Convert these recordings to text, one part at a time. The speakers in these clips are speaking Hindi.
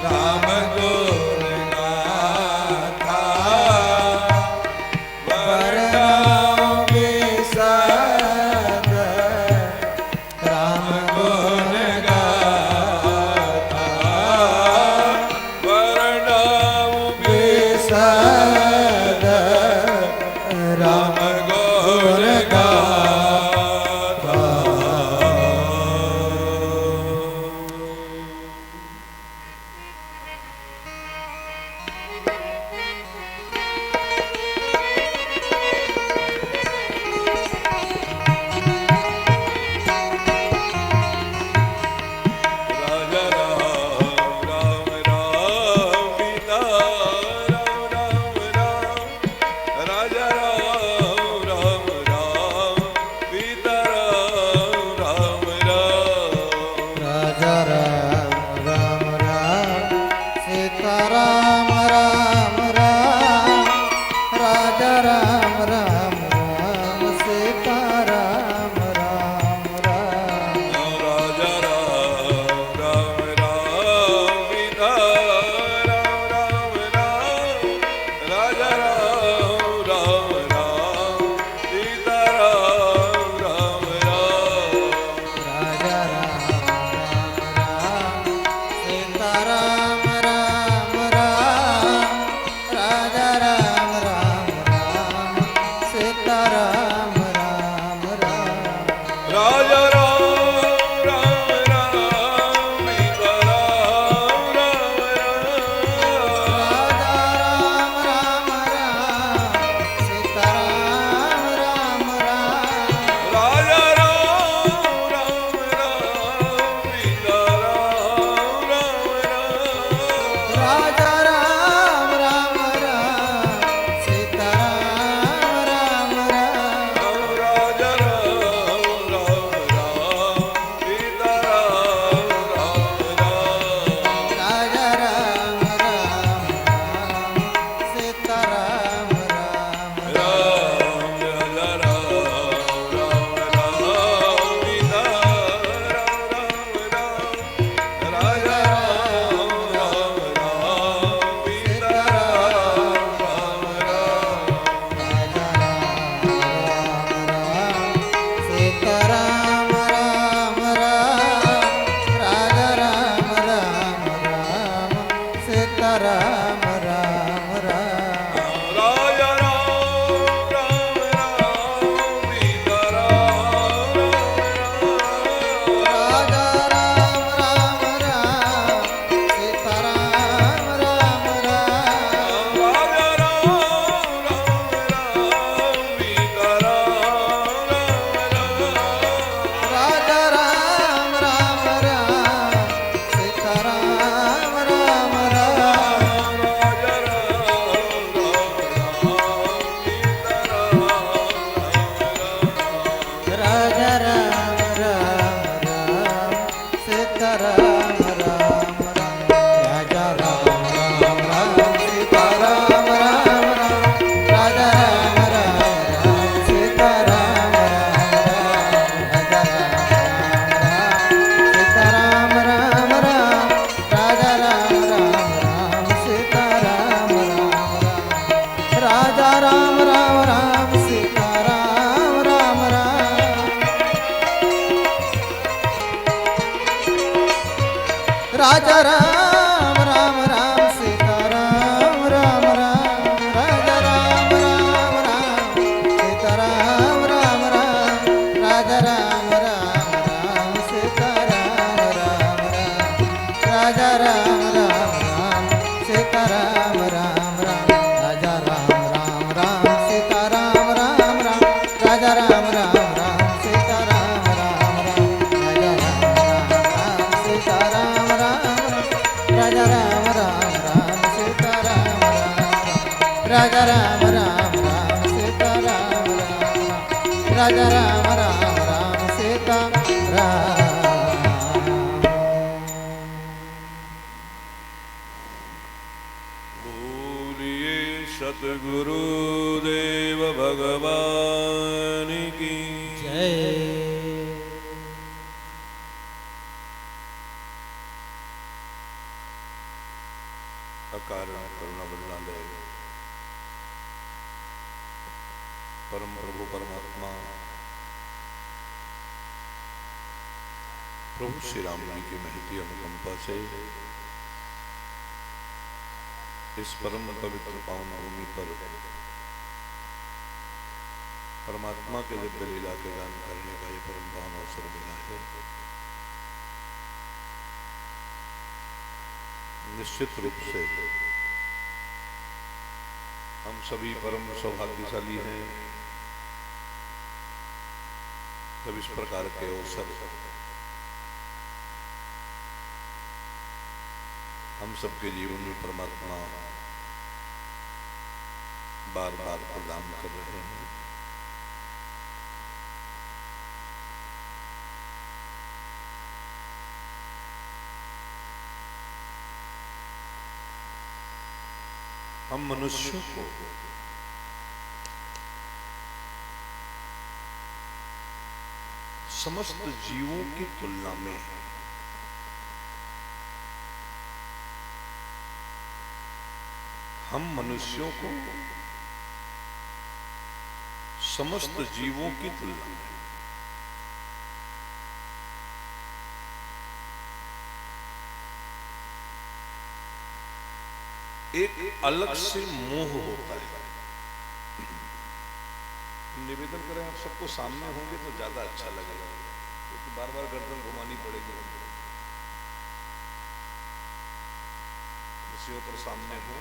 राम गुण राजा राम राम राम सीता राम राम राम राजा राम राम राम सीता राम राम राम राजा राम राम राम सीता राम राम राम राजा राम राम राम सीता राम राम राम राजा राम राम राम सीता राम राम राम राजा राम राम राम सीता राम राम राम राजा राम राम राम सीता राम राजा राम राम राम सीता राम राम राजा राम राम राम सीता राम। बोलिए सतगुरुदेव भगवान की जय। अकारण करुणा बदलालय परम प्रभु परमात्मा प्रभु श्री राम जी की महती अनुकंपा से इस परम पवित्र पावन भूमि पर परमात्मा के दिव्य लीला के गान करने का ये परम पावन अवसर मिला है। निश्चित रूप से हम सभी परम सौभाग्यशाली हैं जब इस प्रकार के अवसर हम सबके जीवन में परमात्मा बार बार प्रदान कर रहे हैं। हम मनुष्यों को समस्त जीवों की तुलना में हम मनुष्यों को समस्त जीवों की तुलना में एक अलग से मोह होता है। निवेदन करें आप सबको सामने होंगे तो ज्यादा अच्छा लगेगा, क्योंकि बार बार गर्दन घुमानी पड़ेगी। कुर्सियों पर सामने हो।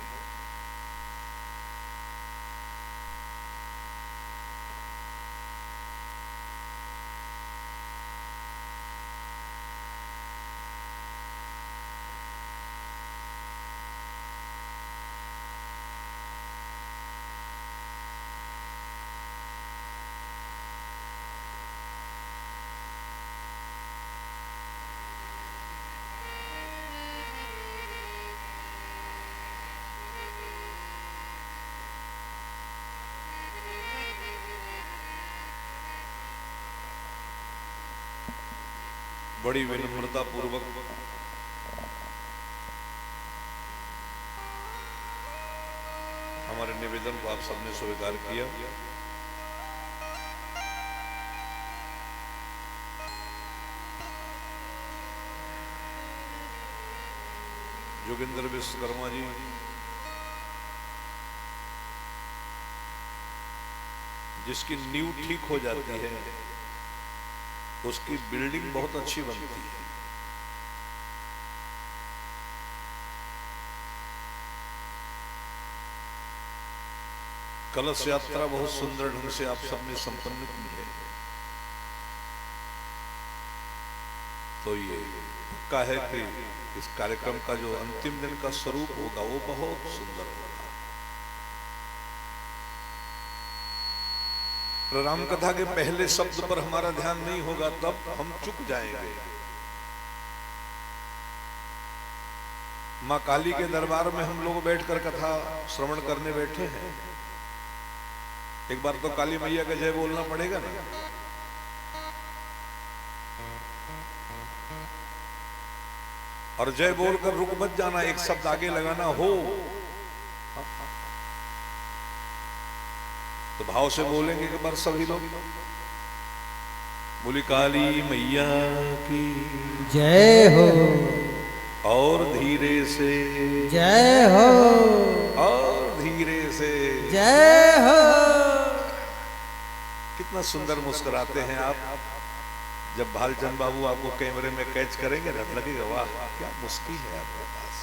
बड़ी विनम्रता पूर्वक हमारे निवेदन को आप सबने स्वीकार किया। जोगिंदर विश्वकर्मा जी जिसकी नींव ठीक हो जाती है उसकी बिल्डिंग बहुत अच्छी बनती है। कलश यात्रा बहुत सुंदर ढंग से आप सबने संपन्न की है। तो ये पक्का है कि इस कार्यक्रम का जो अंतिम दिन का स्वरूप होगा वो बहुत सुंदर होगा। राम कथा के पहले शब्द पर हमारा ध्यान नहीं होगा तब हम चुक जाएंगे। मां काली के दरबार में हम लोग बैठकर कथा श्रवण करने बैठे हैं। एक बार तो काली मैया का जय बोलना पड़ेगा ना। और जय बोलकर रुक मत जाना, एक शब्द आगे लगाना हो तो भाव से बोलेंगे एक बार सभी लोग। बोली काली मैया की जय हो। और धीरे से, जय हो, और धीरे से, जय हो। कितना सुंदर मुस्कुराते हैं आप। जब भालचंद बाबू आपको कैमरे में कैच करेंगे ना, लगेगा वाह क्या मुस्की है आपके पास।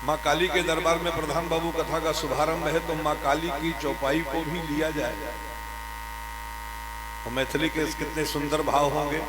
माँ काली के दरबार में प्रधान बाबू कथा का शुभारंभ है, तो माँ काली की चौपाई को भी लिया जाए। और मैथिली के कितने सुंदर भाव होंगे।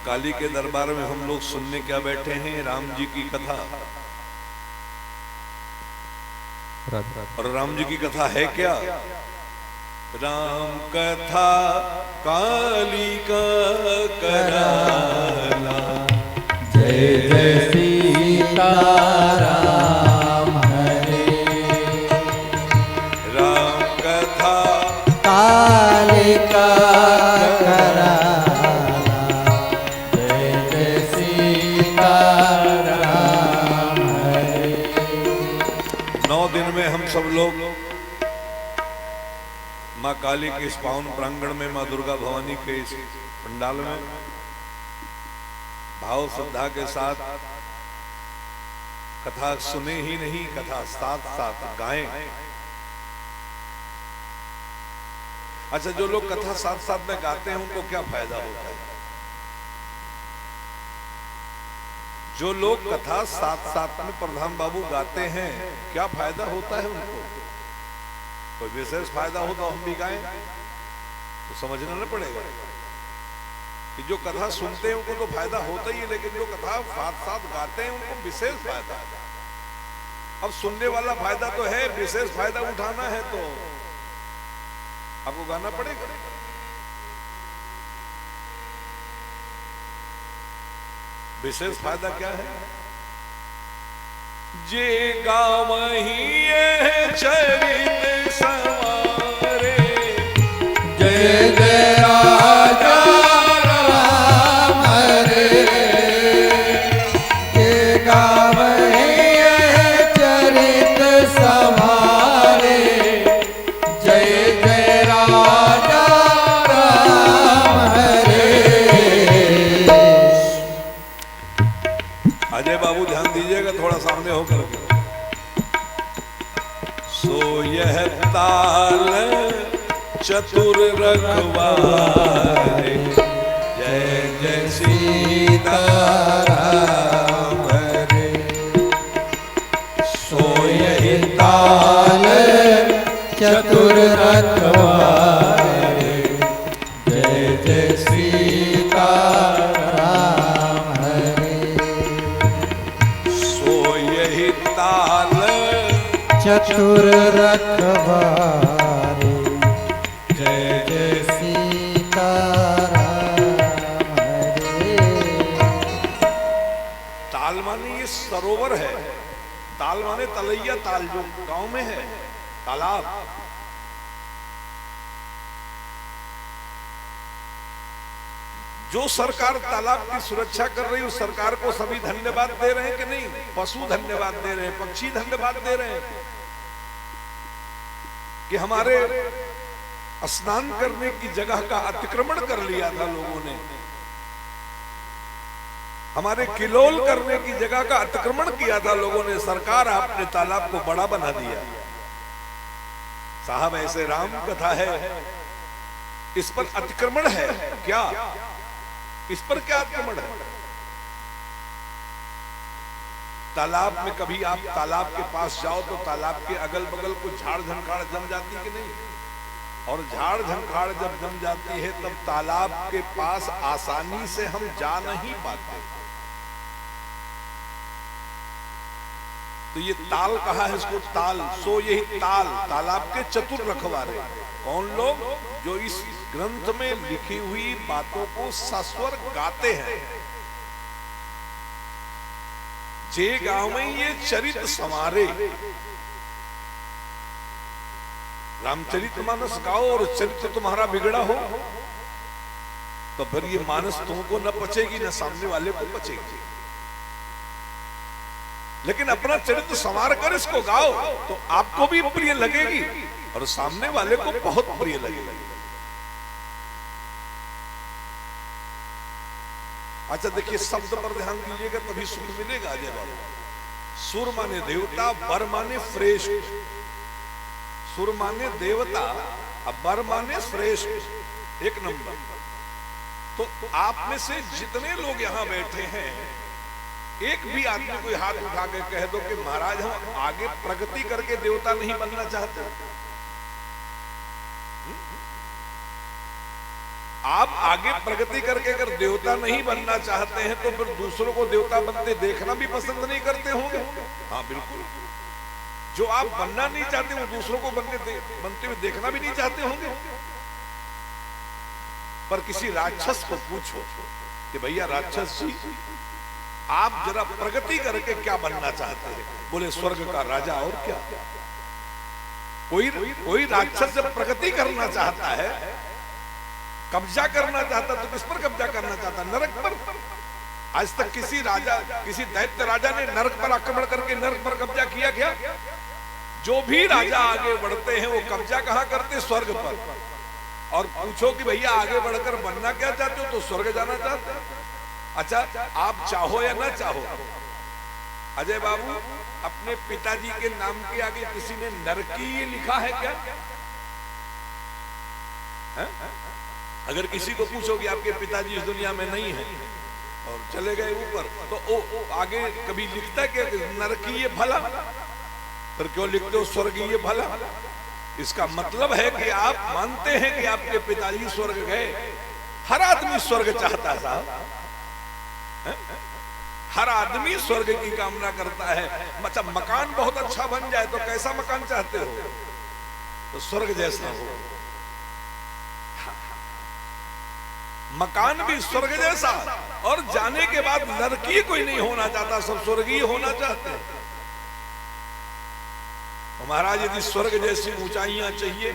काली के दरबार में हम लोग सुनने क्या बैठे हैं, राम जी की कथा। और राम जी की कथा है क्या? राम कथा काली का कराला, जय जय सीता राम हरे। राम कथा काली का सब लोग माँ काली के इस पावन प्रांगण में, माँ दुर्गा भवानी के इस पंडाल में भाव श्रद्धा के साथ कथा सुने ही नहीं, कथा साथ साथ गाएं। अच्छा, जो लोग कथा साथ साथ में गाते हैं उनको क्या फायदा होता है? जो लोग कथा साथ साथ में प्रधान बाबू गाते हैं, क्या फायदा होता है उनको? कोई विशेष फायदा हो तो हम भी गाएं, तो समझना न पड़ेगा कि जो कथा सुनते हैं उनको तो फायदा होता ही है, लेकिन जो कथा साथ साथ गाते हैं उनको विशेष फायदा है। अब सुनने वाला फायदा तो है, विशेष फायदा उठाना है तो आपको गाना पड़ेगा। विशेष फायदा क्या है? जे गावही चरित संवारे, जय जय राजा राम हरे। जे गावही चरित संवारे, जय जय राजा राम हरे। अजय बाबू ध्यान दीजिएगा, थोड़ा सामने होकर के। सो यह ताल चतुर रखवारे, जय जय सीता राम हरे। ताल चतुर रखवारे जय जय सीता राम हरे। सो यही ताल चतुर रखवारे जय जय सीता राम हरे। ताल माने ये सरोवर है, ताल माने तलैया ताल जो गांव में है, तालाब। जो सरकार तालाब की सुरक्षा कर रही है उस सरकार को सभी धन्यवाद दे रहे हैं कि नहीं? पशु धन्यवाद दे रहे हैं, पक्षी धन्यवाद दे रहे हैं कि हमारे स्नान करने की जगह का अतिक्रमण कर लिया था लोगों ने, हमारे किलोल करने की जगह का अतिक्रमण किया था लोगों ने, सरकार आपने तालाब को बड़ा बना दिया। साहब ऐसे राम कथा है, इस पर अतिक्रमण है क्या? इस पर क्या अतिक्रमण है? तालाब में कभी आप तालाब के पास जाओ तो तालाब के अगल बगल को झाड़ झंखाड़ जम जाती कि नहीं? और झाड़ झंखाड़ जब जम जाती है तब तालाब के पास आसानी से हम जा नहीं पाते। तो ये ताल कहा है इसको, ताल। सो यही ताल, तालाब के चतुर रखवारे कौन लोग? जो इस ग्रंथ में लिखी हुई बातों को सस्वर गाते हैं। जे गांव में ये चरित संवारे, रामचरितमानस गाओ और चरित्र तुम्हारा बिगड़ा हो तो फिर ये मानस तुमको न पचेगी न सामने वाले को पचेगी। लेकिन अपना चरित्र संवार कर इसको गाओ तो आपको भी प्रिय लगेगी और सामने वाले को बहुत प्रिय लगेगी। अच्छा देखिए, शब्द पर ध्यान दीजिएगा तभी सुर मिलेगा अजय बाबू। सुर माने देवता, बर माने श्रेष्ठ। सुर माने देवता, अब बर माने श्रेष्ठ, एक नंबर। तो आप में से जितने लोग यहां बैठे हैं, एक भी आदमी कोई हाथ उठा के कह दो कि महाराज हम आगे प्रगति करके देवता नहीं बनना चाहते। आप आगे प्रगति करके अगर देवता नहीं बनना चाहते हैं तो फिर दूसरों को देवता बनते देखना भी पसंद नहीं करते होंगे। हाँ बिल्कुल, जो आप बनना नहीं चाहते वो दूसरों को बनते हुए देखना भी नहीं चाहते होंगे। पर किसी राक्षस को पूछो कि भैया राक्षस जी आप जरा प्रगति करके क्या बनना चाहते हैं? बोले स्वर्ग का राजा और क्या। कोई राक्षस जब प्रगति करना चाहता है, कब्जा करना चाहता तो किस पर कब्जा करना चाहता? नरक पर। आज तक किसी राजा, किसी दैत्य राजा ने नरक पर आक्रमण करके नरक पर कब्जा किया क्या? जो भी राजा आगे बढ़ते हैं वो कब्जा कहां करते? स्वर्ग पर। और पूछो कि भैया आगे बढ़कर बनना क्या चाहते हो? तो स्वर्ग जाना चाहते हो। अच्छा, आप चाहो या ना चाहो, अजय बाबू अपने पिताजी के नाम के आगे किसी ने नरकी लिखा है क्या? है? अगर किसी को पूछो कि आपके पिताजी इस दुनिया में नहीं है और चले गए ऊपर, तो ओ आगे कभी लिखता है कि नरकीय भला? फिर क्यों लिखते हो स्वर्गीय भला? इसका मतलब है कि आप मानते हैं कि आपके पिताजी स्वर्ग गए। हर आदमी स्वर्ग चाहता है साहब, हर आदमी स्वर्ग की कामना करता है। मतलब मकान बहुत अच्छा बन जाए तो कैसा मकान चाहते हो? तो स्वर्ग जैसा हो। मकान भी स्वर्ग जैसा, और जाने के बाद नरकीय कोई नहीं होना चाहता, सब स्वर्गीय होना चाहते हैं। तो महाराज यदि स्वर्ग जैसी ऊंचाइयां चाहिए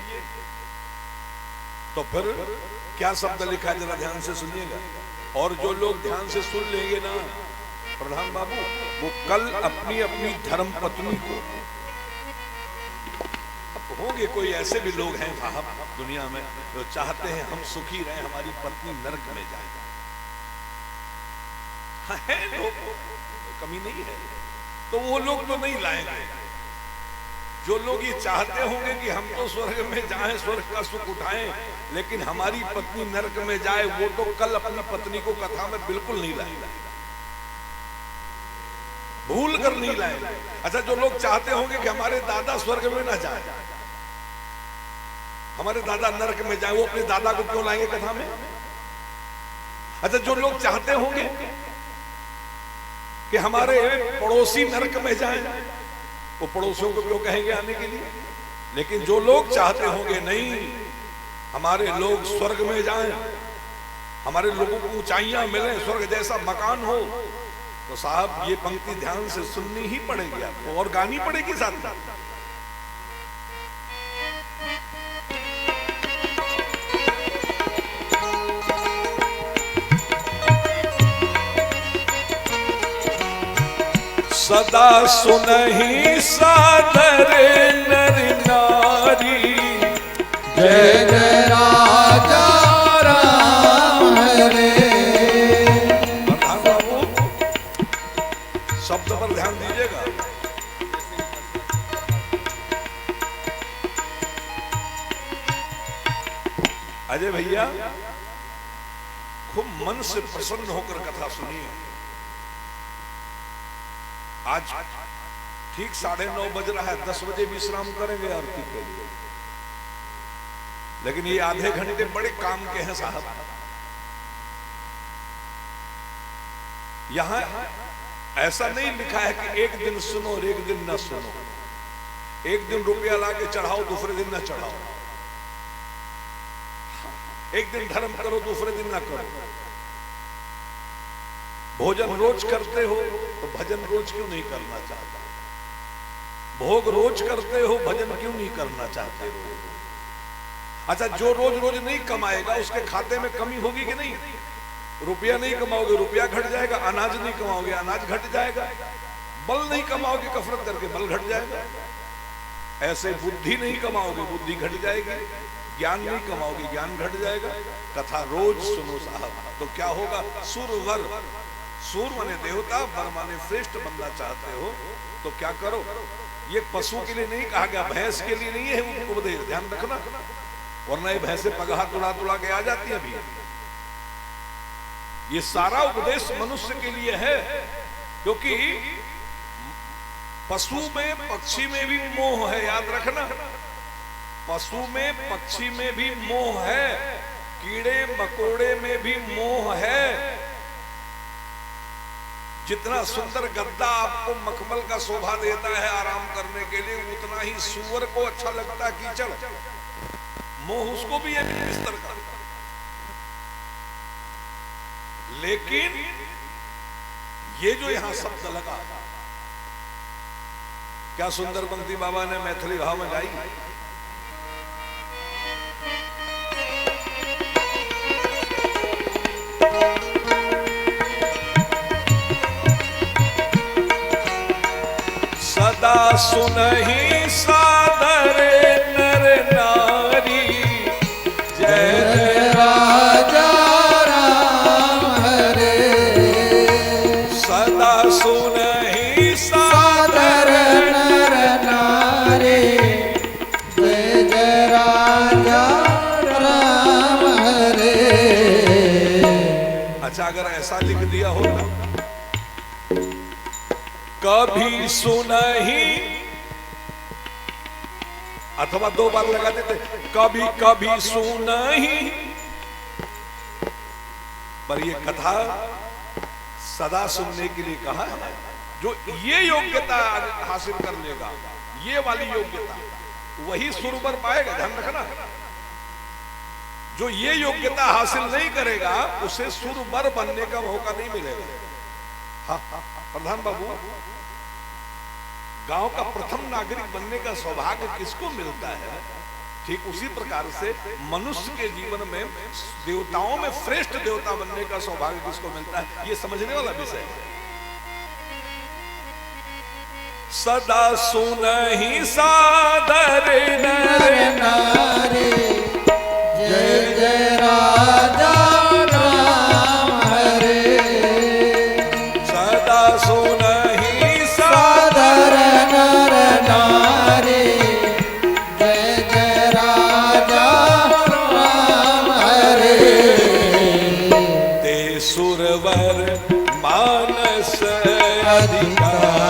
तो फिर क्या शब्द लिखा जरा ध्यान से सुनिएगा। और जो लोग ध्यान से सुन लेंगे ना प्रधान बाबू, वो कल अपनी अपनी धर्म पत्नी को, होंगे कोई ऐसे भी लोग हैं साहब दुनिया में जो चाहते हैं हम सुखी रहें, हमारी पत्नी नरक में जाए। है लोग, कमी नहीं है। तो वो लोग तो नहीं लाएंगे। जो लोग ये चाहते होंगे कि हम तो स्वर्ग में जाएं, स्वर्ग का सुख उठाएं, लेकिन हमारी पत्नी नरक में जाए, वो तो कल अपनी पत्नी को कथा में बिल्कुल नहीं लाएंगे। भूल कर नहीं लाए। अच्छा, जो लोग चाहते होंगे कि हमारे दादा स्वर्ग में ना जाए, हमारे दादा नरक में जाए, वो अपने दादा को क्यों लाएंगे कथा में? अच्छा, जो लोग चाहते होंगे कि हमारे पड़ोसी नरक में जाएं, वो पड़ोसियों को क्यों कहेंगे आने के लिए? लेकिन जो लोग चाहते होंगे नहीं हमारे लोग स्वर्ग में जाएं, हमारे लोगों को ऊंचाइयां मिले, स्वर्ग जैसा मकान हो, तो साहब ये पंक्ति ध्यान से सुननी ही पड़ेगी आपको और गानी पड़ेगी साथ में। सदा सुनहि सादर नर नारी, जय जय राजा राम हरे। प्रधान बाबू शब्द पर ध्यान दीजिएगा। अजय भैया खूब मन से प्रसन्न होकर कथा सुनिए। आज ठीक 9:30 बज रहा है, 10 बजे विश्राम करेंगे आरती के लिए, लेकिन ये आधे घंटे बड़े काम के हैं साहब। यहां ऐसा नहीं लिखा है कि एक दिन सुनो और एक दिन ना सुनो, एक दिन रुपया लाके चढ़ाओ दूसरे दिन ना चढ़ाओ, एक दिन धर्म करो दूसरे दिन ना करो। भोजन रोज करते हो तो भजन रोज क्यों नहीं करना चाहता? भोग रोज करते हो, भजन क्यों नहीं करना चाहते हो? अच्छा, जो रोज रोज नहीं कमाएगा उसके खाते में कमी होगी कि नहीं? रुपया नहीं कमाओगे, रुपया घट जाएगा, अनाज नहीं कमाओगे, अनाज घट जाएगा, बल नहीं कमाओगे कसरत करके, बल घट जाएगा, ऐसे बुद्धि नहीं कमाओगे, बुद्धि घट जाएगी, ज्ञान नहीं कमाओगे, ज्ञान घट जाएगा। कथा रोज सुनो साहब, तो क्या होगा? सुरवर, सूर माने देवता, वर माने श्रेष्ठ बनना चाहते हो तो क्या करो? ये पशु के लिए नहीं कहा गया, भैंस के लिए नहीं है उपदेश, ध्यान रखना, वरना ये भैंसे पगहा तुड़ा तुड़ा के आ जाती है। अभी ये सारा उपदेश मनुष्य के लिए है, क्योंकि पशु में पक्षी में भी मोह है, याद रखना। पशु में पक्षी में भी मोह है, कीड़े मकोड़े में भी मोह है। जितना सुंदर गद्दा आपको मखमल का शोभा देता है आराम करने के लिए, उतना ही सूअर को अच्छा लगता है कीचड़, मोह उसको भी है बिस्तर का। लेकिन ये जो यहां शब्द लगा, क्या सुंदर पंक्ति बाबा ने मैथिली भाव में गाई। सदा सुनहि सादर नर नारी, जय जय राजा राम हरे। सदा सुनहि सादर नर नारी, जय जय राजा राम हरे। अच्छा, अगर ऐसा लिख दिया हो ना, कभी सुनहि, अथवा 2 बार लगा देते, कभी कभी सुनहि, पर ये कथा सदा सुनने के लिए कहा है। जो ये योग्यता हासिल कर लेगा, ये वाली योग्यता, वही सुरवर पाएगा, ध्यान रखना। जो ये योग्यता हासिल नहीं करेगा उसे सुरवर बनने का मौका नहीं मिलेगा। हाँ, प्रधान बाबू, गांव का प्रथम नागरिक बनने का सौभाग्य किसको मिलता है? ठीक उसी प्रकार से मनुष्य के जीवन में देवताओं में श्रेष्ठ देवता बनने का सौभाग्य किसको मिलता है? ये समझने वाला विषय है। सदा सुनहि सादर नर नारी, जय जय राजा राम हरे। सदा सुनहि सादर नर नारी, जय जय राजा राम हरे। ते सुरवर मानस अधिकार,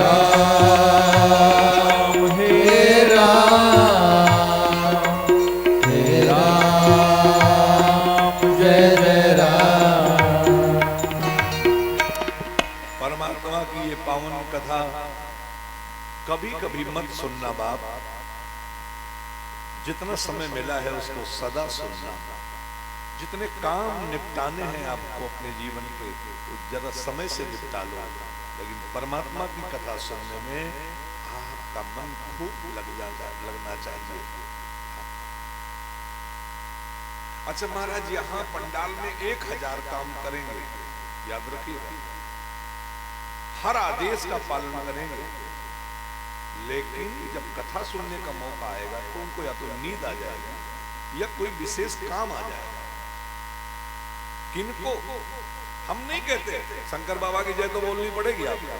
राम हे राम जय जय राम। परमात्मा की ये पावन कथा कभी कभी मत सुनना बाप, जितना समय मिला है उसको सदा सुनना। जितने काम निपटाने हैं आपको अपने जीवन के, तो जरा समय से निपटा लो, लेकिन परमात्मा की कथा सुनने में आपका मन खूब लगना चाहिए। अच्छा महाराज, यहाँ पंडाल में 1000 काम करेंगे, याद रखिएगा, हर आदेश का पालन करेंगे, लेकिन जब कथा सुनने का मौका आएगा तो उनको या तो नींद आ जाएगी या कोई विशेष काम आ जाएगा। किनको हम नहीं कहते, शंकर बाबा की जय तो बोलनी पड़ेगी आपको।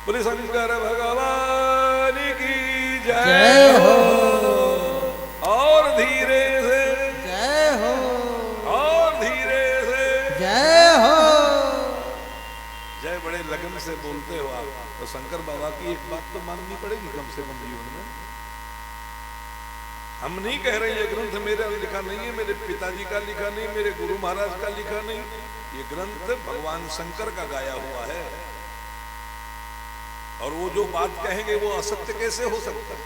बोले शंकर भगवान की जय हो, और धीरे से जय हो, और धीरे से जय हो। जय बड़े लगन से बोलते हो आप, तो शंकर बाबा की एक बात तो माननी पड़ेगी कम से कम जीवन में। हम नहीं कह रहे ये ग्रंथ मेरा लिखा नहीं है, मेरे पिताजी का लिखा नहीं, मेरे गुरु महाराज का लिखा नहीं, ये ग्रंथ भगवान शंकर का गाया हुआ है। और वो जो बात कहेंगे वो असत्य कैसे हो सकता है?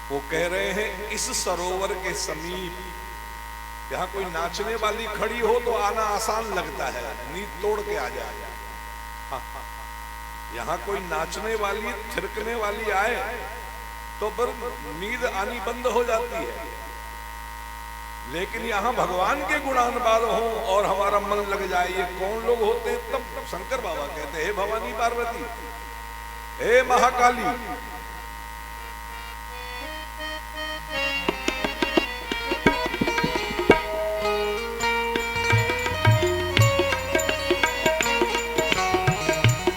वो कह रहे हैं इस सरोवर के समीप यहाँ कोई नाचने वाली खड़ी हो तो आना आसान लगता है, नींद तोड़ के आ जाए। यहाँ कोई नाचने वाली थिरकने वाली आए तो फिर नींद आनी बंद हो जाती है। लेकिन यहाँ भगवान के गुणानुवाद हो और हमारा मन लग जाए, ये कौन लोग होते? तब शंकर बाबा कहते हे भवानी पार्वती, हे महाकाली,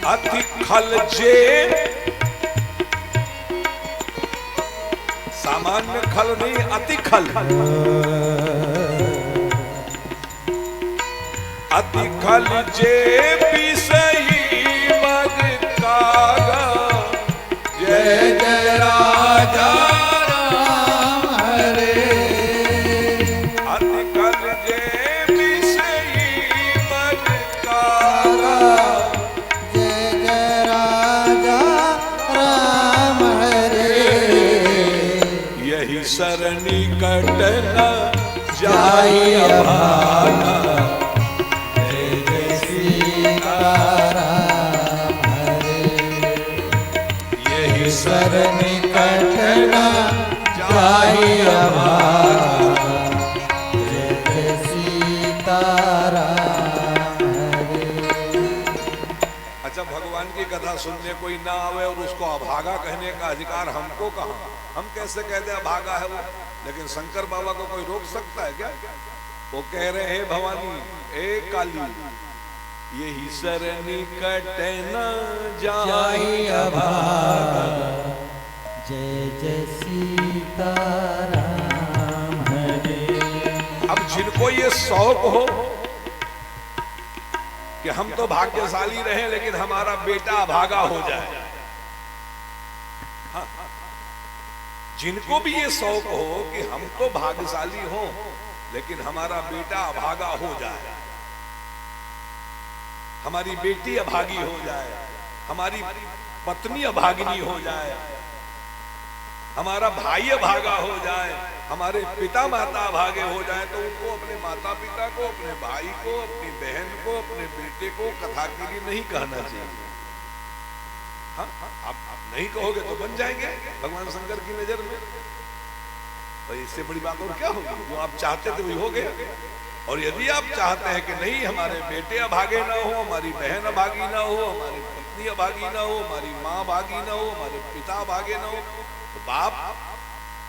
अति खल जे, सामान्य खल नहीं, अति खल, अति खल जे पिसई मग कागा, जय जय राजा राम हरे। अति खल जे पिसई मग कागा, जय जय राजा राम हरे। यही सरनी कटना जाई अभागा, जय जय सीताराम हरे। यही सरनी कटना जाहि अभागा, जय जय सीताराम हरे। अच्छा, भगवान की कथा सुनने कोई ना आवे और उसको अभागा कहने का अधिकार हमको कहाँ? हम कैसे कहते हैं अभागा है वो? लेकिन शंकर बाबा को कोई रोक सकता है क्या? वो कह रहे हैं भवानी ए काली, यही सरनी कटना जाहि अभागा, जय जय सीताराम हरे। अब जिनको ये शौक हो कि हम तो भाग्यशाली रहे लेकिन हमारा बेटा अभागा हो जाए, हाँ, जिनको भी ये शौक हो कि हम तो भाग्यशाली हो लेकिन हमारा बेटा अभागा हो जाए, हमारी बेटी अभागी हो जाए, हमारी पत्नी अभागिनी हो जाए, हमारा भाई अभागा हो जाए, हमारे पिता माता अभागे हो जाए, तो उनको अपने माता पिता को, अपने भाई को, अपनी बहन को, अपने बेटे को कथा के लिए नहीं कहना चाहिए। हाँ, आप नहीं कहोगे तो बन जाएंगे भगवान शंकर की नजर में। तो इससे बड़ी बात और क्या होगी? जो आप चाहते थे वही हो गया। और यदि आप चाहते हैं कि नहीं हमारे बेटे अभागे ना हो, हमारी बहन अभागी ना हो, हमारी पत्नी अभागी ना हो, हमारी माँ अभागी ना हो, हमारे पिता अभागे ना हो, तो बाप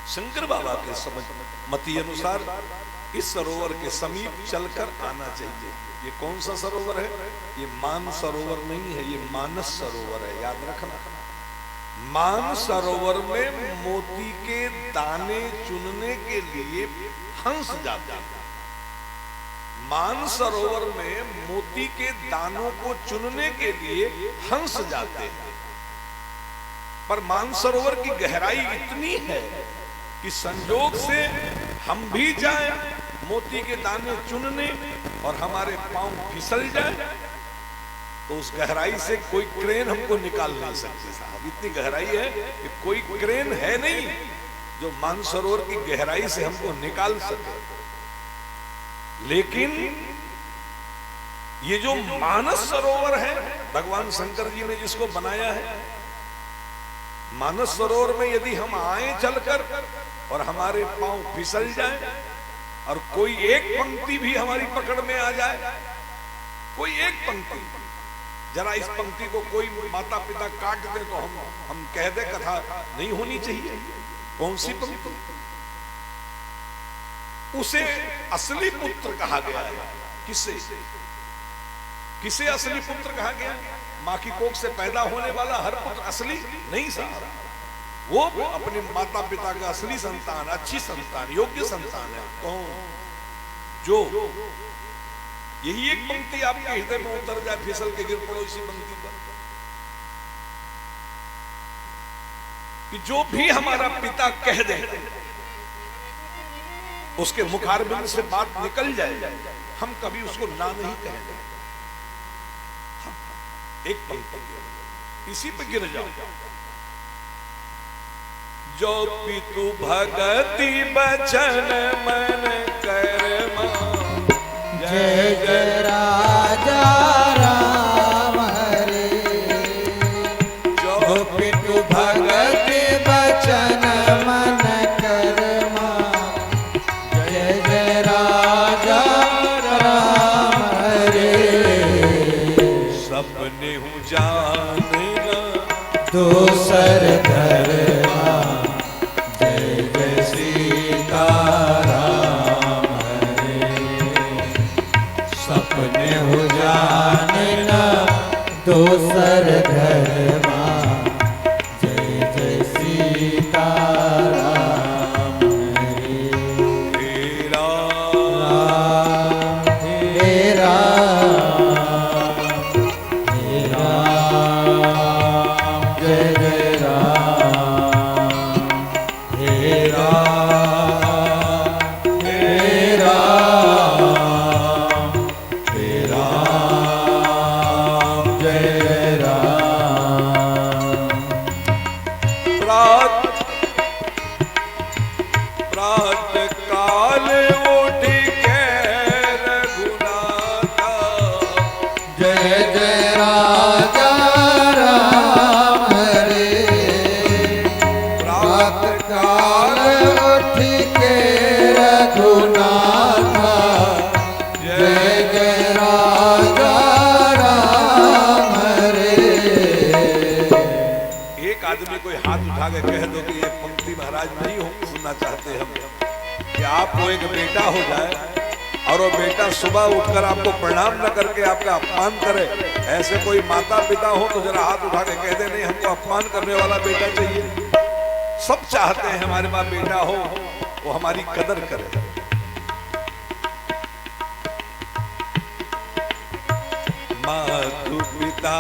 शंकर बाबा के समझ मति अनुसार इस सरोवर के समीप चलकर आना चाहिए। ये कौन सा सरोवर है? ये मान सरोवर नहीं है, ये मानस सरोवर है, याद रखना। मान सरोवर में मोती के दाने चुनने के लिए हंस जाते हैं। मानसरोवर में मोती के दानों को चुनने के लिए हंस जाते हैं, पर मानसरोवर की गहराई इतनी है कि संजोग से हम भी जाएं मोती के दाने चुनने और हमारे पांव फिसल जाए तो उस गहराई से कोई क्रेन हमको निकाल नहीं सकती साहब। इतनी गहराई है कि कोई क्रेन है नहीं जो मानसरोवर की गहराई से हमको निकाल सके। लेकिन ये जो मानस सरोवर है, भगवान शंकर जी ने जिसको बनाया है, मानस सरोवर में यदि हम आए चलकर और हमारे पांव फिसल जाए और कोई एक पंक्ति भी हमारी पकड़ में आ जाए, कोई एक पंक्ति, जरा इस पंक्ति को कोई माता पिता काट दे तो हम कह दे कथा नहीं होनी चाहिए। कौन सी पंक्ति? उसे असली पुत्र कहा गया है। किसे किसे असली पुत्र कहा गया? मां की कोख से पैदा होने वाला हर पुत्र असली नहीं साहब, वो अपने माता पिता का असली संतान, अच्छी संतान, योग्य संतान है। कौन? जो यही एक पंक्ति आपके हृदय में उतर जाए, फिसल के गिर पड़ो इसी पंक्ति पर, कि जो भी हमारा पिता कह दे उसके मुखारबिंद से बात निकल जाए, हम कभी उसको ना नहीं कहेंगे। एक पंक्ति इसी पे गिर जाओ। जो पितु भगति बचन मन कर्मा, जय जय राजा राम हरे। जो पितु भगति बचन मन कर्मा, जय जय राजा राम हरे। सपने हूँ जानना दोसर धर्मा, जय जय सीता राम हरे। सपने हो जानना दोसर धर्मा, जय जय सीता राम हरे। हे राम हे राम हे राम, जय जय राम हे राम हे राम हे राम, जय जय राम। प्रातः काल उठ के रघुनाथा, जय जय राजा राम हरे। प्रातः काल उठ के रघुनाथा, जय जय राजा राम हरे। एक आदमी कोई हाथ उठा के कह दो कि ये पंक्ति महाराज नहीं हो सुनना चाहते हम, कि आपको एक बेटा हो जाए और वो बेटा सुबह उठकर आपको प्रणाम न करके आपका अपमान करे, ऐसे कोई माता पिता हो तो जरा हाथ उठा के कह दे नहीं हमको अपमान करने वाला बेटा चाहिए। सब चाहते हैं हमारे पास बेटा हो वो हमारी कदर करे। मातु पिता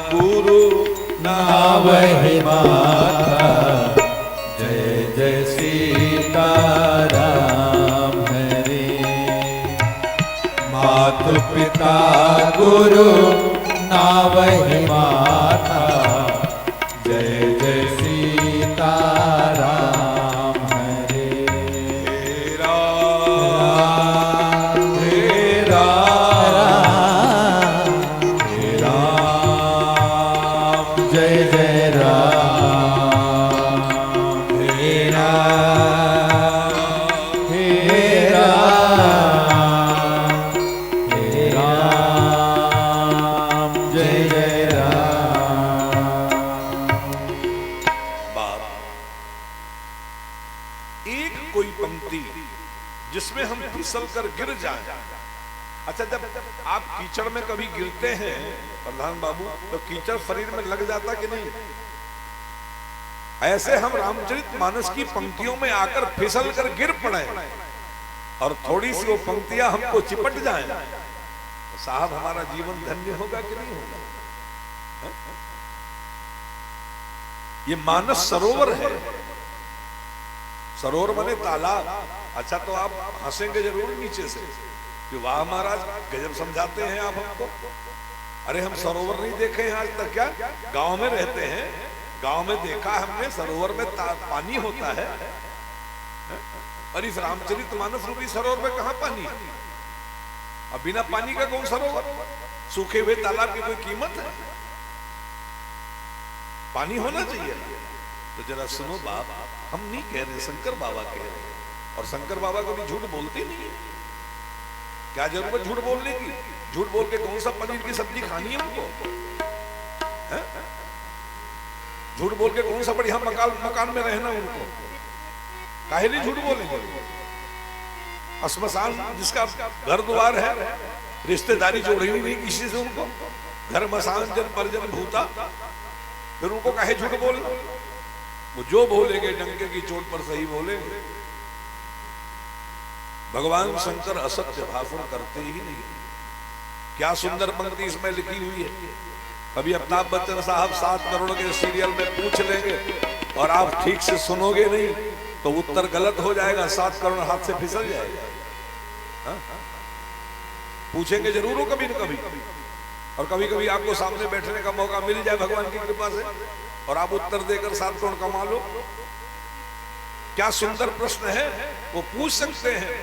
गुरु नावहि माता, जय जय सीता राम हरे। मातु पिता गुरु नावहि माता, जय जय सीता राम हरे। हे राम हे राम हे राम, जय जय राम हे राम हे राम हे राम, जय जय राम। बात एक कोई पंक्ति जिसमें हम फिसल कर गिर जाएं। अच्छा, जब आप कीचड़ में कभी गिरते हैं प्रधान बाबू तो कीचड़ शरीर में लग जाता कि नहीं? ऐसे हम रामचरितमानस की पंक्तियों में आकर फिसल कर गिर पड़े और थोड़ी सी वो पंक्तियां हमको चिपट जाए, तो साहब हमारा जीवन धन्य होगा कि नहीं होगा? ये मानस सरोवर है। सरोवर माने तालाब। अच्छा, तो आप हंसेंगे जरूर नीचे से कि वाह महाराज गजब समझाते हैं आप हमको। अरे हम सरोवर नहीं देखे हैं आज तक क्या? गांव में रहते हैं, गांव में देखा हमने सरोवर में पानी होता है। और इस रामचरितमानस रूपी सरोवर में कहां पानी है? अब बिना पानी का कौन सरोवर? सूखे हुए तालाब की कोई कीमत है? पानी होना चाहिए। तो जरा सुनो बाप, हम नहीं कह रहे, शंकर बाबा कह रहे हैं। और शंकर बाबा कभी झूठ बोलते नहीं है। क्या जरूरत झूठ बोलने की? झूठ बोल के कौन सा पनीर की सब्जी खानी है उनको? झूठ बोल के कौन सा बढ़िया मकान में रहना उनको? काहे नहीं झूठ बोलेंगे? श्मशान जिसका घर द्वार है, रिश्तेदारी जोड़ी हुई नहीं किसी से उनको, घर मसान जन परजन भूता, फिर उनको काहे झूठ बोलना? वो जो बोलेंगे डंके की चोट पर सही बोलेंगे। भगवान शंकर असत्य भाषण करते ही नहीं। क्या सुंदर पंक्ति इसमें लिखी हुई है। कभी अमिताभ बच्चन साहब 7 करोड़ के सीरियल में पूछ लेंगे और आप ठीक से सुनोगे नहीं तो उत्तर गलत हो जाएगा, 7 करोड़ हाथ से फिसल जाएगा। हा? पूछेंगे जरूर हो कभी न कभी। और कभी कभी आपको सामने बैठने का मौका मिल जाए भगवान की कृपा से और आप उत्तर देकर 7 करोड़ कमा लो। क्या सुंदर प्रश्न है। वो पूछ सकते हैं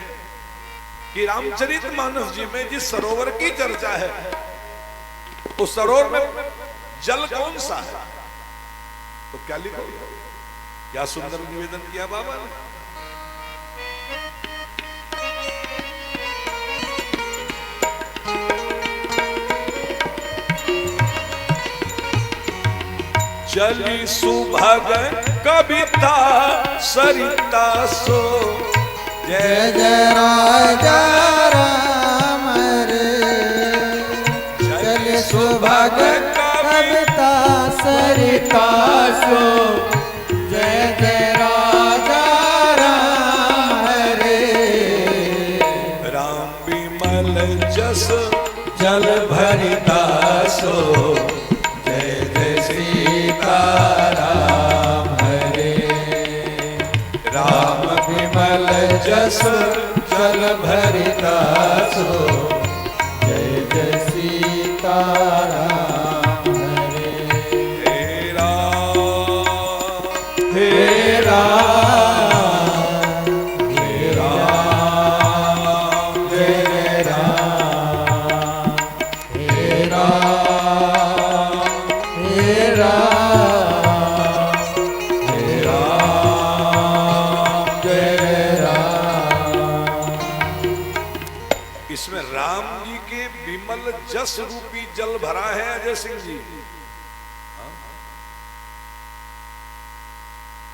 कि रामचरितमानस जी में जिस सरोवर की चर्चा है उस सरोवर में जल कौन सा है? तो क्या लिखो? क्या सुंदर निवेदन किया बाबा ने। चली सुभग कविता सरिता सो, जय जय राजा राम रे। चली सुभग कविता सरिता सो, जय जय राजा राम रे। राम विमल जस जल भरिता सो, राम हरे। राम विमल जस जल भरिता सो, जय जय सीताराम हरे। हे राम हे राम हे राम जय राम, हे राम हे राम। इसमें राम जी के विमल जस रूपी जल भरा है अजय सिंह जी।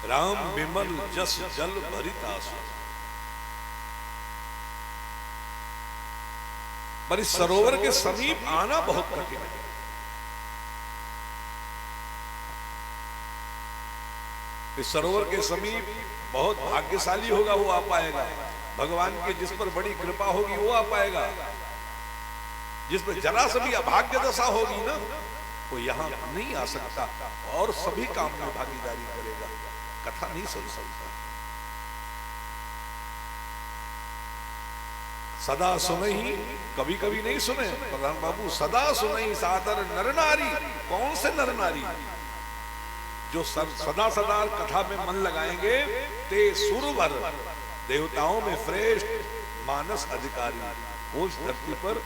राम विमल जस जल भरिता सो। पर इस सरोवर के समीप आना बहुत कठिन है। इस सरोवर के समीप बहुत भाग्यशाली होगा वो आ पाएगा। भगवान की जिस पर बड़ी कृपा होगी वो आ पाएगा। जिस पर जरा सा भी अभाग्य दशा होगी ना वो यहां नहीं आ सकता और सभी काम में भागीदारी करेगा, कथा नहीं सुन सकता। सदा सुनहि, कभी कभी नहीं सुने प्रधान बाबू, सदा सुनहि सादर नर नारी। कौन से नर नारी? जो सदा सदा कथा में मन लगाएंगे ते सुरवर, देवताओं में श्रेष्ठ मानस अधिकारी, वो इस धरती पर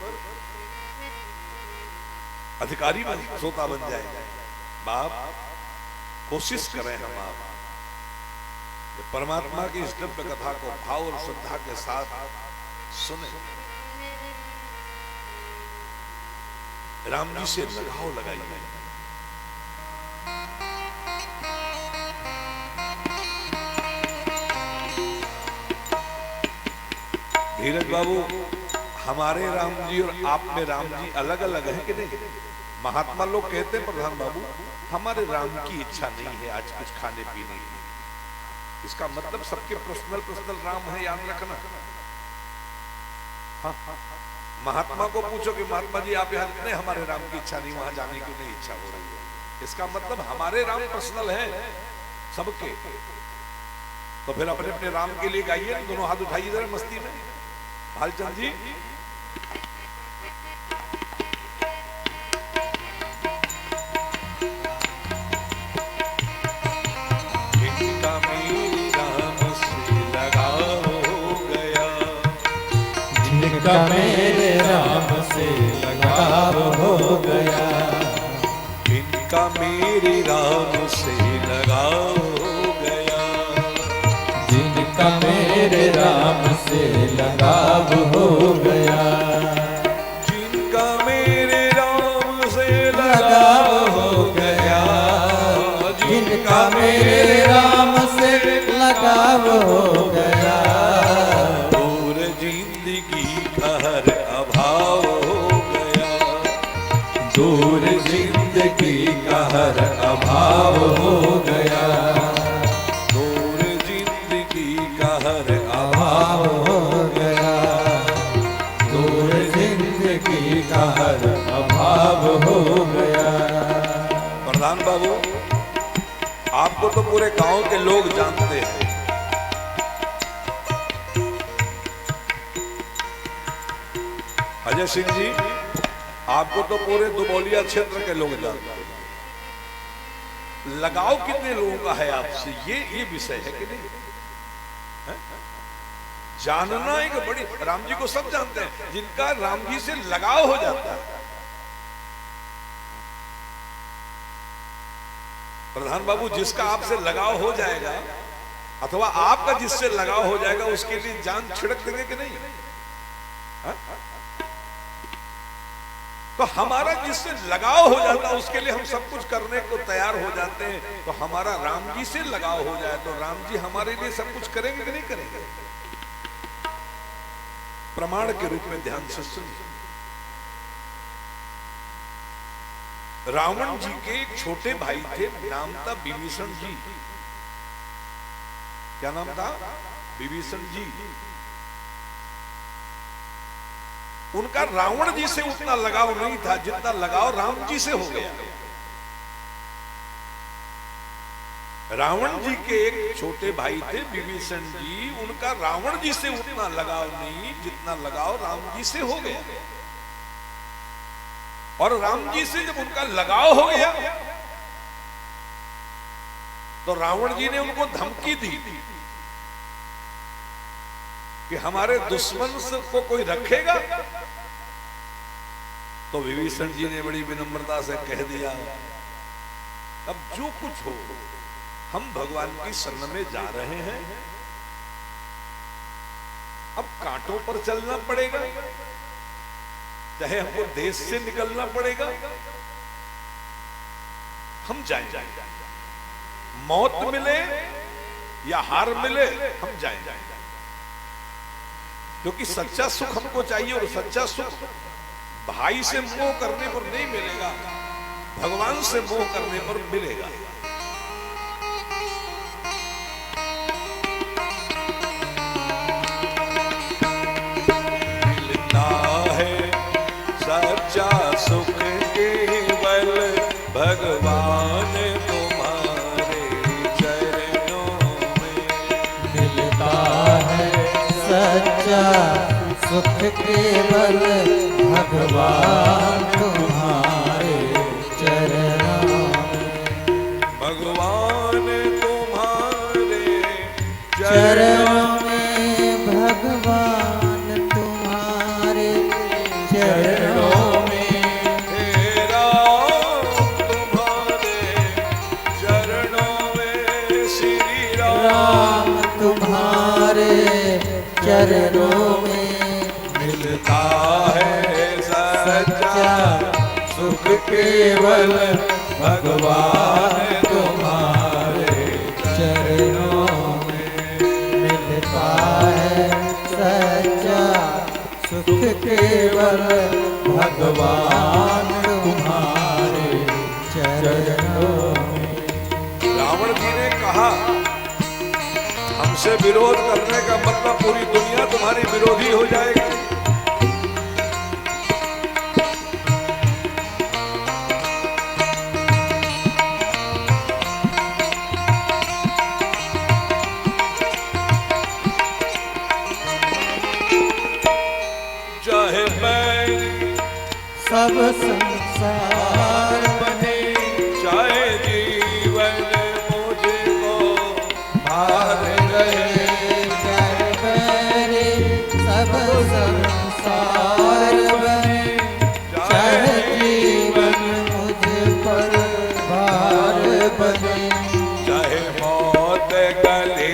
अधिकारी बन श्रोता बन जाएंगे। बाप कोशिश करें हम आप परमात्मा की इस दिव्य कथा को भाव और श्रद्धा के साथ सुने। राम जी से लगाव लगाइए। धीरज बाबू, हमारे राम जी और आप में राम जी अलग अलग है कि नहीं? महात्मा लोग कहते हैं प्रधान बाबू हमारे राम की इच्छा नहीं है आज कुछ खाने पीने की। इसका मतलब सबके पर्सनल राम है, याद रखना। महात्मा को पूछो कि महात्मा जी आप यहाँ नहीं, हमारे राम की इच्छा नहीं, वहां जाने की नहीं इच्छा हो रही है। इसका मतलब हमारे राम पर्सनल है सबके। तो फिर अपने अपने राम के लिए गाइए, दोनों हाथ उठाइए जरा मस्ती में। भालचंद जी जिनका मेरे राम से लगाव हो गया, जिनका मेरे राम से लगाव हो गया, जिनका मेरे राम से लगाव हो गया, जिनका मेरे राम से लगाव हो गया, जिनका मेरे राम से लगाव हो गया, जिनका मेरे राम से लगाव हो गया, दूर जिंदगी का हर अभाव हो गया, दूर जिंदगी का हर अभाव हो गया, दूर जिंदगी का हर अभाव हो गया, दूर जिंदगी का हर अभाव हो गया। प्रधान बाबू आपको तो पूरे गांव के लोग जानते हैं, अजय सिंह जी आपको तो पूरे दुबौलिया क्षेत्र के लोग जानते हैं। लगाव कितने लोगों का है आपसे, ये विषय है कि नहीं है? जानना एक बड़ी, राम जी को सब जानते हैं, जिनका राम जी से लगाव हो जाता है। प्रधान बाबू जिसका आपसे लगाव हो जाएगा अथवा आपका जिससे लगाव हो जाएगा उसके लिए जान छिड़क देंगे कि नहीं? हा? तो हमारा जिससे लगाव हो जाता है उसके लिए हम सब कुछ करने को तैयार हो जाते हैं। तो हमारा राम जी से लगाव हो जाए तो राम जी हमारे लिए सब कुछ करेंगे कि नहीं करेंगे? प्रमाण के रूप में ध्यान से सुनिए। रावण जी के एक छोटे भाई थे, नाम था विभीषण जी। क्या नाम था? विभीषण जी। उनका रावण जी से उतना लगाव नहीं था जितना लगाव राम जी से हो गया। रावण जी के एक छोटे भाई थे विभीषण जी, उनका रावण जी से उतना लगाव नहीं जितना लगाव राम जी से हो गया। और राम जी से जब उनका लगाव हो गया तो रावण जी ने उनको धमकी दी कि हमारे दुश्मन को कोई रखेगा। तो विभीषण जी ने बड़ी विनम्रता से कह दिया, अब जो कुछ हो हम भगवान की शरण में जा रहे हैं, अब कांटों पर चलना पड़ेगा, चाहे हमको देश से निकलना पड़ेगा, हम जाएंगे। मौत मिले या हार मिले हम जाएंगे, क्योंकि सच्चा सुख हमको चाहिए और सच्चा सुख भाई से मोह करने पर नहीं मिलेगा, भगवान से मोह करने पर मिलेगा। मिलता है सच्चा सुख केवल भगवान तुम्हारे चरणों में। मिलता है सच्चा सुख केवल भगवान तुम्हारे चरणों में। भगवान तुम्हारे चरणों में, भगवान तुम्हारे चरणों में। हे राम तुम्हारे चरणों में, श्री राम तुम्हारे चरणों में। मिलता है सच्चा सुख केवल भगवान तुम्हारे चरणों में। मिलता है सच्चा सुख केवल भगवान तुम्हारे चरणों में। रावण जी ने कहा हमसे विरोध करने का मतलब पूरी दुनिया तुम्हारी विरोधी हो जाएगी। पर भार बने। चाहे मौत गले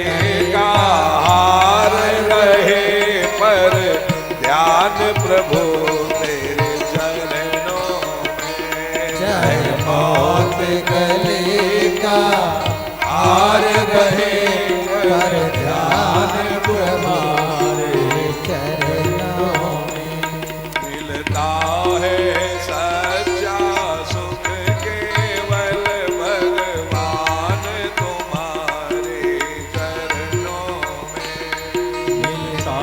का हार रहे, पर ध्यान प्रभु तेरे चरणों में। चाहे मौत गले का हार रहे, पर ध्यान तुम्हारे चरणों में। मिलता है सच्चा सुख केवल भगवान तुम्हारे चरणों में। मिलता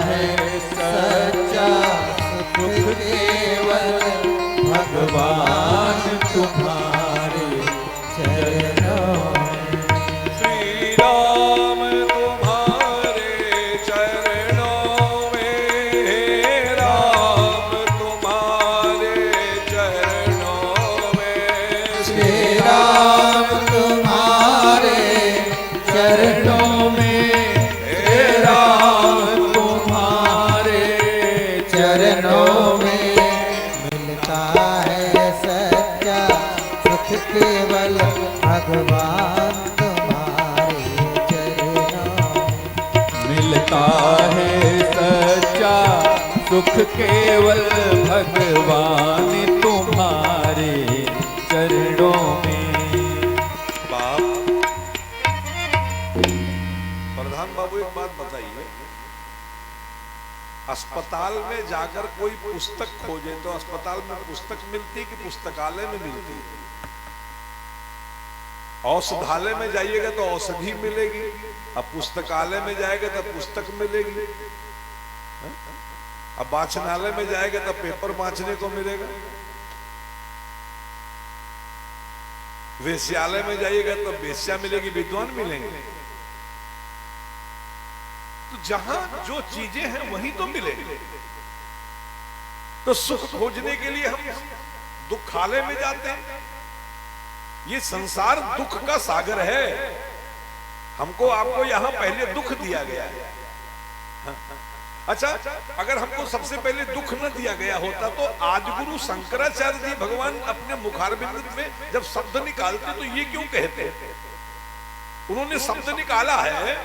है सच्चा सुख केवल भगवान तुम्हारे चरणों में। श्री राम तुम्हारे चरणों में, राम तुम्हारे चरणों में। श्री राम तुम्हारे चरणों में, हे राम तुम्हारे चरणों में। मिलता है सच्चा सुख केवल भगवान तुम्हारे चरणों में। मिलता है सच्चा सुख केवल भगवान तुम्हारे चरणों में। बाप प्रधान बाबू एक बात बताइए, अस्पताल में जाकर कोई पुस्तक खोजे तो अस्पताल में पुस्तक मिलती है कि पुस्तकालय में मिलती है? औषधालय में जाइएगा तो औषधि मिलेगी, अब पुस्तकालय में जाएगा तो पुस्तक मिलेगी, अब वाचनालय में जाएगा तो पेपर बांचने को मिलेगा, वेश्यालय में जाइएगा तो वेश्या मिलेगी, विद्वान मिलेंगे। तो जहां जो चीजें हैं वहीं तो मिलेंगे। तो सुख खोजने के लिए हम दुखालय में जाते हैं। ये संसार दुख का सागर है। हमको आपको यहां पहले दुख दिया गया है। अच्छा, अगर हमको सबसे पहले दुख न दिया गया होता तो आदिगुरु शंकराचार्य जी भगवान अपने मुखारबिंद में जब शब्द निकालते तो ये क्यों कहते? उन्होंने शब्द निकाला है।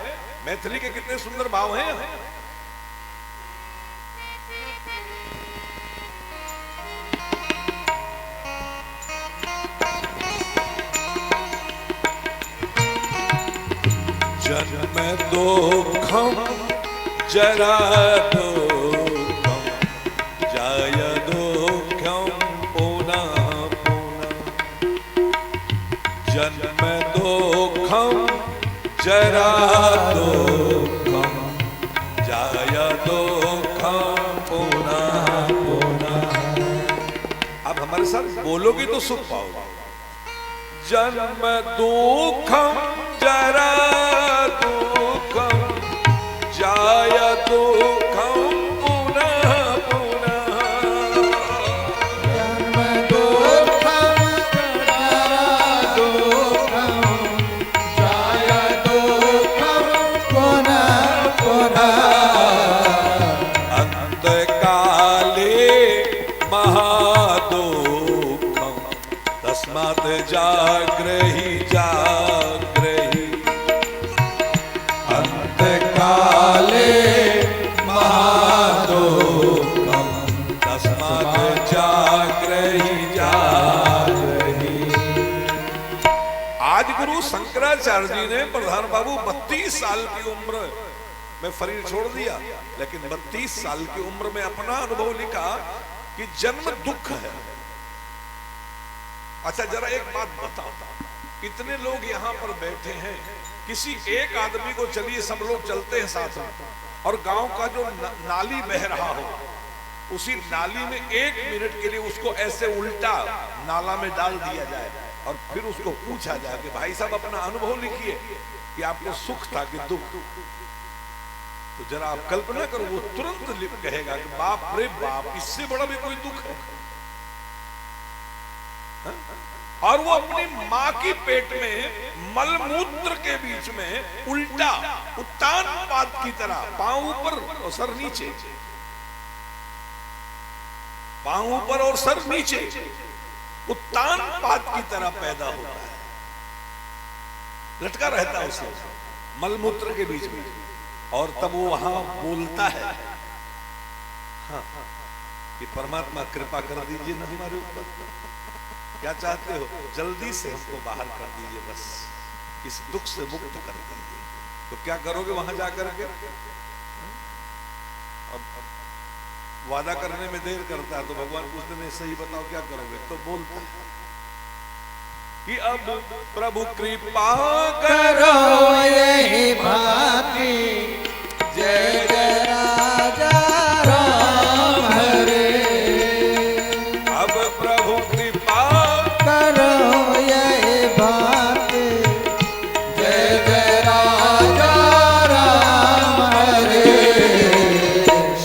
मैथिली के कितने सुंदर भाव हैं। जन्म दुखम जरा दुखम जय दुखम पुनः पुनः। जन्म दुखम जरा दुखम जय दुखम पुनः पुनः। अब हमारे साथ बोलोगे तो सुख पाओगे। जन्म दुखम जरा दुखम जय दुखम पुनः पुनः। जन्म दुखम जरा दुखम जय दुखम पुनः पुनः। अंत काले महादुखम तस्मात् जाग्रहि जाग्रहि। अंत काले महादुखम तस्मात् जाग्रहि जाग्रहि। आज गुरु शंकराचार्य जी ने प्रधान बाबू 32 साल की उम्र में शरीर छोड़ दिया, लेकिन 32 साल की उम्र में अपना अनुभव लिखा कि जन्म दुख है। अच्छा, जरा एक बात बताओ, इतने लोग यहाँ पर बैठे हैं, किसी एक आदमी को चलिए सब लोग चलते हैं साथ में, और गांव का जो नाली बह रहा हो, उसी नाली में 1 मिनट के लिए उसको ऐसे उल्टा नाला में डाल दिया जाए और फिर उसको पूछा जाए कि भाई साहब अपना अनुभव लिखिए कि आपको सुख था कि दुख। तो जरा आप कल्पना करो, वो तुरंत कहेगा कि बाप रे बाप, इससे बड़ा भी कोई दुख है? और वो अपनी मां की पेट में मलमूत्र के बीच में उल्टा उत्तान पाद की तरह, पांव ऊपर और सर नीचे, पांव ऊपर और सर नीचे, उत्तान पात की तरह पैदा होता है, लटका रहता है उसे मलमूत्र के बीच में, और तब वो वहां बोलता है, हाँ कि परमात्मा कृपा कर दीजिए ना हमारे ऊपर, क्या चाहते हो, जल्दी से हमको बाहर कर दीजिए, बस इस दुख से मुक्त कर दीजिए। तो क्या करोगे वहां जाकर के? अब वादा करने में देर करता है तो भगवान पूछते हैं सही बताओ क्या करोगे, तो बोलता है कि अब प्रभु कृपा करो यही भांति, जय जय राजा राम हरे। अब प्रभु कृपा करो यही भांति, जय जय राजा राम हरे।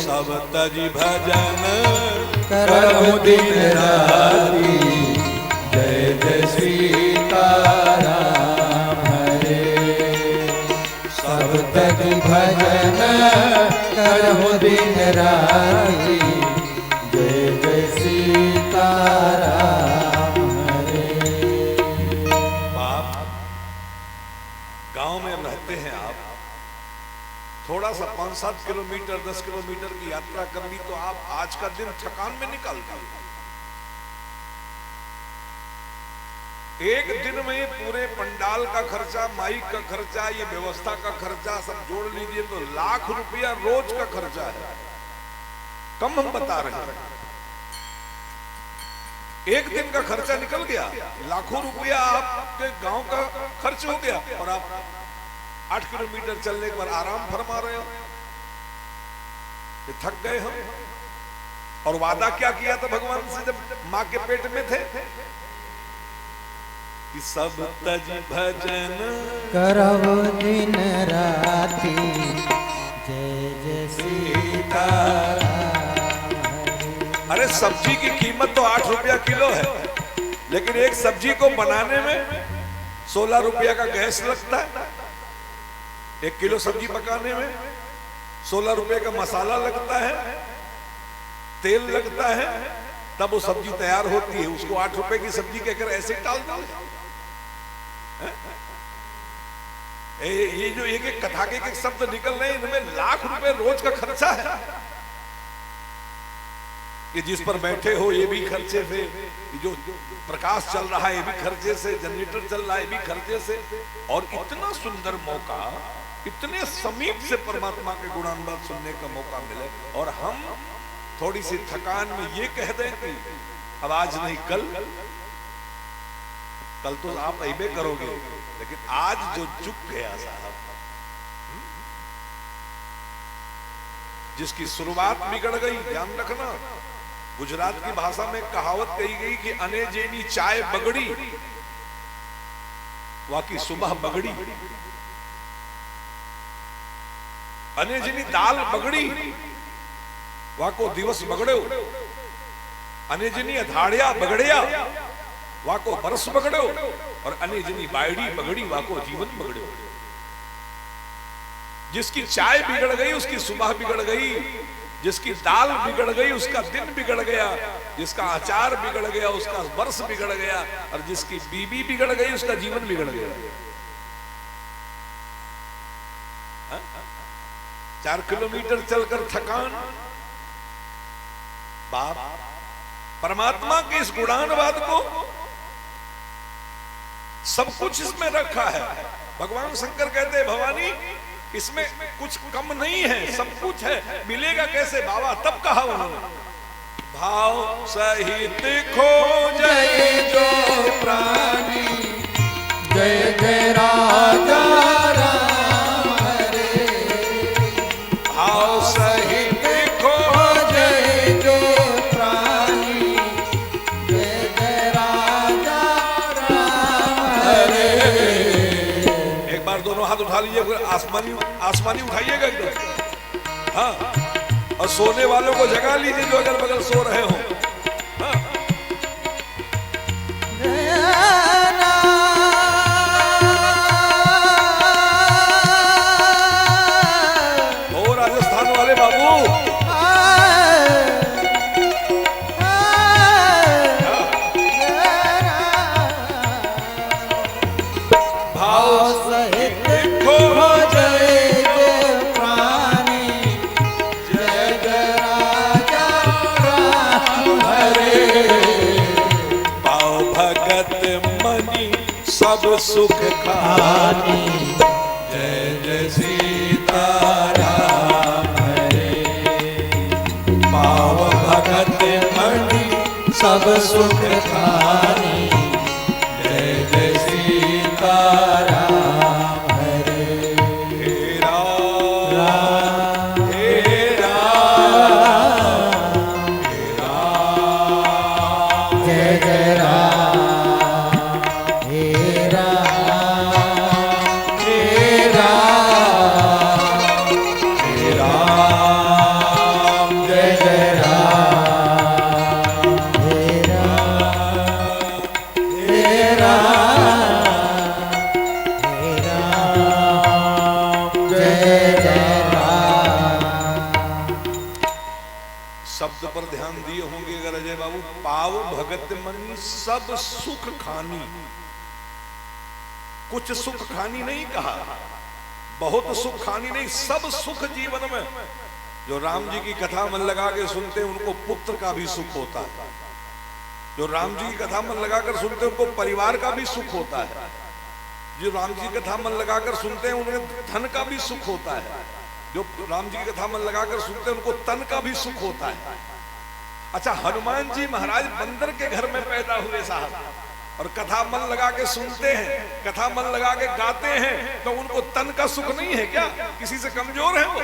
सब तजी भजन करहु दिन राति, जय जय सीताराम हरे। सब तज भजन करहु दिन राति, जय जय सीताराम हरे। बाप, गांव में रहते हैं आप, थोड़ा सा 5-7 किलोमीटर 10 किलोमीटर की यात्रा करनी तो आप आज का दिन थकान में निकाल दिए। एक दिन में पूरे पंडाल का खर्चा, माइक का खर्चा, ये व्यवस्था का खर्चा सब जोड़ लीजिए तो लाख रुपया रोज का खर्चा है। कम हम बता रहे हैं, एक दिन का खर्चा निकल गया, लाखों रुपया आपके गांव का खर्च हो गया, और आप 8 किलोमीटर चलने के बाद आराम फरमा रहे हो। ये थक गए हम। और वादा क्या किया था भगवान से जब मां के पेट में थे कि सब तज भजन करहु दिन राति, जय जय सीताराम हरे। अरे सब्जी की कीमत तो 8 रुपया किलो है, लेकिन एक सब्जी को बनाने में 16 रुपया का गैस लगता है, 1 किलो सब्जी पकाने में 16 रुपए का मसाला लगता है, तेल लगता है, तब वो सब्जी तैयार होती है। उसको 8 रुपए की सब्जी कहकर ऐसे टाल दो। ये जो एक एक कथा के एक शब्द निकल रहे हैं, इनमें लाख रुपए रोज का खर्चा है। ये जिस पर बैठे हो ये भी खर्चे से, जो प्रकाश चल रहा है ये भी खर्चे से, जनरेटर चल रहा है ये भी खर्चे से, और इतना सुंदर मौका, इतने समीप से परमात्मा के गुणानुवाद सुनने का मौका मिले, और हम थोड़ी सी थकान में ये कह दें कि अब आज नहीं कल तो आप अइबे करोगे, लेकिन आज जो चुक गया साहब, जिसकी शुरुआत बिगड़ गई, ध्यान रखना। गुजरात की भाषा में कहावत कही गई कि अने जेनी चाय बगड़ी वाकी सुबह बगड़ी, अने जेनी दाल बगड़ी वाको दिवस बगड़ो, अने जेनी अधाड़िया बगड़िया वाको बरस बगड़ो, और अने जेनी बायड़ी बगड़ी वाको जीवन बगड़ो। जिसकी चाय बिगड़ गई उसकी सुबह बिगड़ गई, जिसकी दाल बिगड़ गई उसका दिन बिगड़ गया, जिसका अचार बिगड़ गया उसका वर्ष बिगड़ गया, और जिसकी बीबी बिगड़ गई उसका जीवन बिगड़ गया। 4 किलोमीटर चलकर थकान। बाप परमात्मा के इस गुणानुवाद को सब कुछ इसमें रखा है। भगवान शंकर कहते हैं भवानी इसमें कुछ कम नहीं है, सब कुछ है, मिलेगा कैसे बाबा? तब कहा उन्होंने, भाव सहित खोजै जो प्राणी, जय जय राजा राम हरे। भाव सहित खोजै जो प्राणी, जय जय राजा राम हरे। एक बार दोनों हाथ उठा लीजिए, फिर आसमानी उठाइएगा एकदम। हाँ, और सोने वालों को जगा लीजिए जो अगल बगल सो रहे हो। हाँ। ओ राजस्थान वाले बाबू, मणि सब सुख खानी। जय जय सीताराम हरे, पाव भगत मणि सब सुख खानी। जय जय सीताराम हरे। हे राम हे राम जय जय राम हे राम हे राम हे राम जय जय राम हे राम हे राम जय जय राम। शब्द पर ध्यान दिए होंगे अगर अजय बाबू। पाव भगत मणि सब सुख खानी। कुछ सुख खानी नहीं कहा, बहुत सुख खानी नहीं, सब सुख जीवन में। जो राम जी की कथा मन लगा के सुनते हैं उनको पुत्र का भी सुख होता है। जो राम जी की कथा मन लगाकर सुनते हैं उनको परिवार का भी सुख होता है। जो राम जी की कथा मन लगाकर सुनते हैं उन्हें धन का भी सुख होता है। जो राम जी की कथा मन लगाकर सुनते हैं उनको तन का भी सुख होता है। अच्छा, हनुमान जी महाराज बंदर के घर में पैदा हुए साहब, और कथा मन लगा के सुनते हैं, कथा मन लगा के गाते हैं, तो उनको तन का सुख नहीं है क्या? किसी से कमजोर है वो?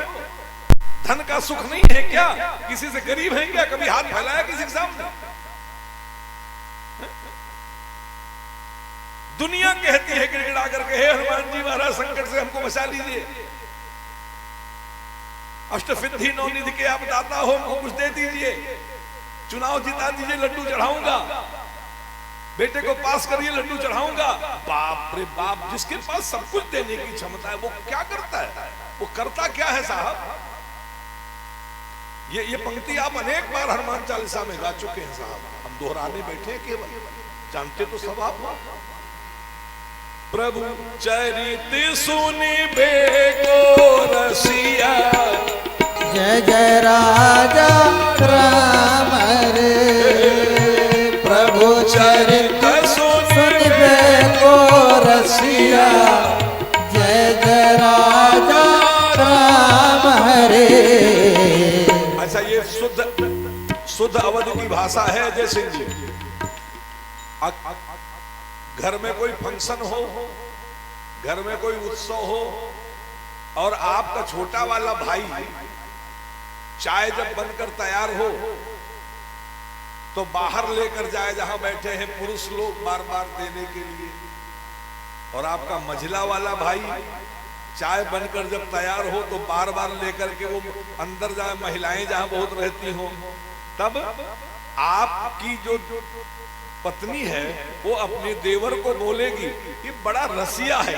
धन का सुख नहीं है क्या? किसी से गरीब है क्या? कभी हाथ फैलाया किसी के सामने? दुनिया कहती है गिड़गिड़ा करके, हे हनुमान जी महाराज संकट से हमको बचा लीजिए, अष्टसिद्धि नवनिधि के आप दाता हो, हमको कुछ दे दीजिए, चुनाव जिता दीजिए, लड्डू चढ़ाऊंगा, बेटे को पास करिए, लड्डू चढ़ाऊंगा। बाप रे बाप, जिसके पास सब कुछ देने की क्षमता है वो क्या करता है? वो करता क्या है साहब? ये पंक्ति आप अनेक बार हनुमान चालीसा में गा चुके हैं साहब, हम दोहराने बैठे हैं केवल, जानते तो सब आप। प्रभु चरित सुनिबे को रसिया, जय जय राजा राम रे। प्रभु चरित सुनिबे को रसिया, जय जय राजा राम हरे। अच्छा, ये शुद्ध अवध की भाषा है जय सिंह जी। घर में कोई फंक्शन हो, घर में कोई उत्सव हो, और आपका छोटा वाला भाई चाय जब बनकर तैयार हो तो बाहर लेकर जाए जहां बैठे हैं पुरुष लोग बार बार देने के लिए, और आपका मझिला वाला भाई चाय बनकर जब तैयार हो तो बार बार लेकर के वो अंदर जाए, महिलाएं जहां बहुत रहती हो, तब आपकी जो पत्नी है वो अपने देवर को बोलेगी, ये बड़ा रसिया है,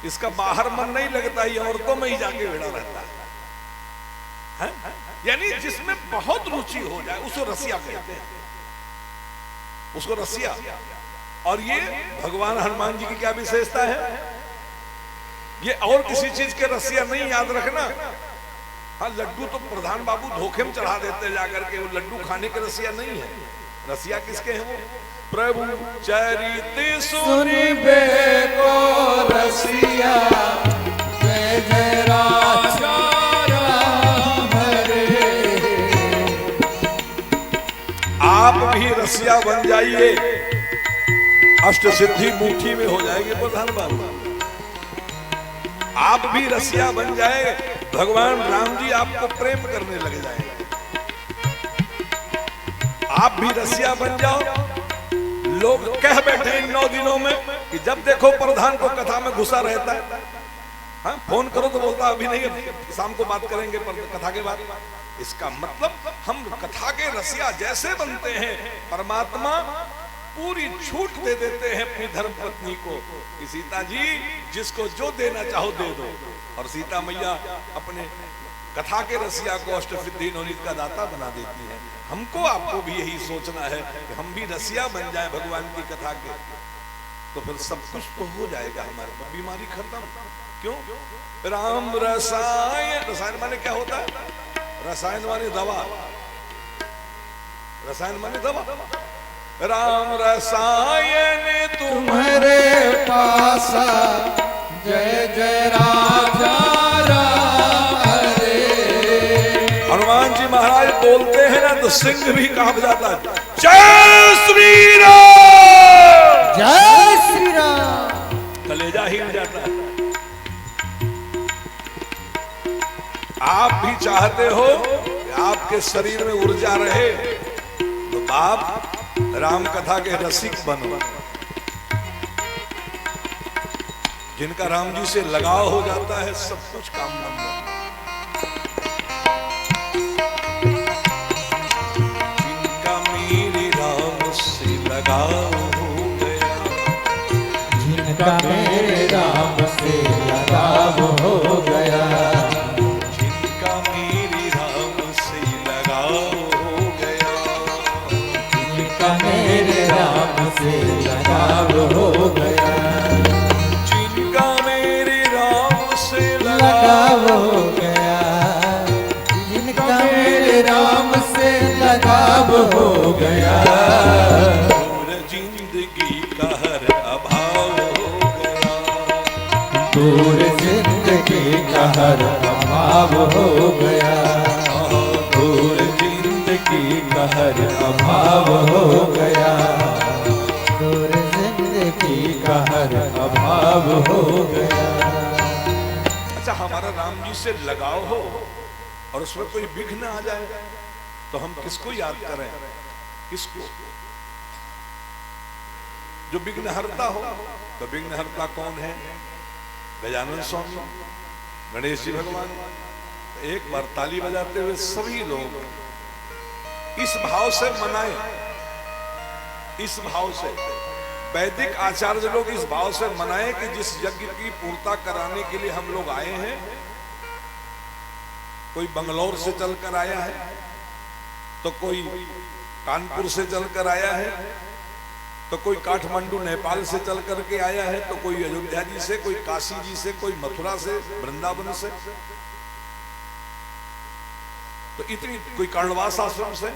इसका बाहर मन नहीं लगता, ये औरतों में ही जाके भिड़ा रहता है। यानी जिसमें बहुत रुचि हो जाए उसको रसिया कहते हैं, उसको रसिया। और ये भगवान हनुमान जी की क्या विशेषता है? ये और किसी चीज के रसिया नहीं, याद रखना। हाँ, लड्डू तो प्रधान बाबू धोखे में चढ़ा देते जाकर के, वो लड्डू खाने के रसिया नहीं है। रसिया किसके हैं वो? प्रभु चरित सुनिबे को रसिया, जय जय राजा राम हरे। आप भी रसिया बन जाइए, अष्ट सिद्धि मुट्ठी में हो जाएगी प्रधान बाबू। आप भी रसिया बन जाए, भगवान राम जी आपको प्रेम करने लग जाएंगे। आप भी रसिया बन जाओ। लोग कह बैठे इन 9 दिनों में कि जब देखो प्रधान को कथा में घुसा रहता है। हाँ, फोन करो तो बोलता अभी नहीं, शाम को बात करेंगे कथा के बाद। इसका मतलब हम कथा के रसिया जैसे बनते हैं, परमात्मा पूरी छूट दे देते हैं अपनी धर्म पत्नी को कि सीता जी जिसको जो देना चाहो दे दो। और सीता मैया अपने कथा के रसिया को अष्टसिद्धि नवनीत का दाता बना देती है। हमको आपको भी यही सोचना है कि हम भी रसिया बन जाए भगवान की कथा के, तो फिर सब कुछ तो हो जाएगा हमारे पर, बीमारी खत्म। क्यों? राम रसायन, रसायन माने क्या होता है? रसायन माने दवा, रसायन माने दवा। राम रसायन तुम्हारे पासा जय जय राजा राम हरे। हनुमान जी महाराज बोलते हैं ना तो सिंह भी कांप जाता है। जय श्री राम, जय श्री राम, कलेजा हिल जाता है। आप भी चाहते हो कि आपके शरीर में ऊर्जा रहे तो आप राम कथा के रसिक बनो। जिनका राम जी से लगाव हो जाता है सब कुछ काम बनता है। जिनका मेरे राम से लगाव हो गया, जिनका मेरे राम से लगाव हो गया, जिनका मेरे राम से लगाव हो गया, जिनका मेरे राम से लगाव हो गया, जिनका मेरे राम से लगाव हो गया, जिनका मेरे राम से लगाव हो गया, दूर जिंदगी का हर अभाव हो गया, दूर जिंदगी का हर अभाव हो गया, दूर जिंदगी का हर अभाव हो गया, दूर जिंदगी का हर अभाव हो गया। अच्छा हमारा राम जी से लगाव हो और उसमें कोई विघ्न आ जाए तो हम किसको याद करें? किसको? जो विघ्न हरता हो। तो विघ्न हरता कौन है? गजानन स्वामी, गणेश जी भगवान। एक बार ताली बजाते हुए सभी लोग इस भाव से मनाएं, इस भाव से वैदिक आचार्य लोग इस भाव से मनाएं कि जिस यज्ञ की पूर्ता कराने के लिए हम लोग आए हैं, कोई बंगलौर से चलकर आया है, तो कोई कानपुर से चलकर आया है, तो कोई काठमांडू नेपाल से चल करके आया है, तो कोई अयोध्या जी से, कोई काशी जी से, कोई मथुरा से, वृंदावन से, तो इतनी कोई कर्णवास आश्रम से,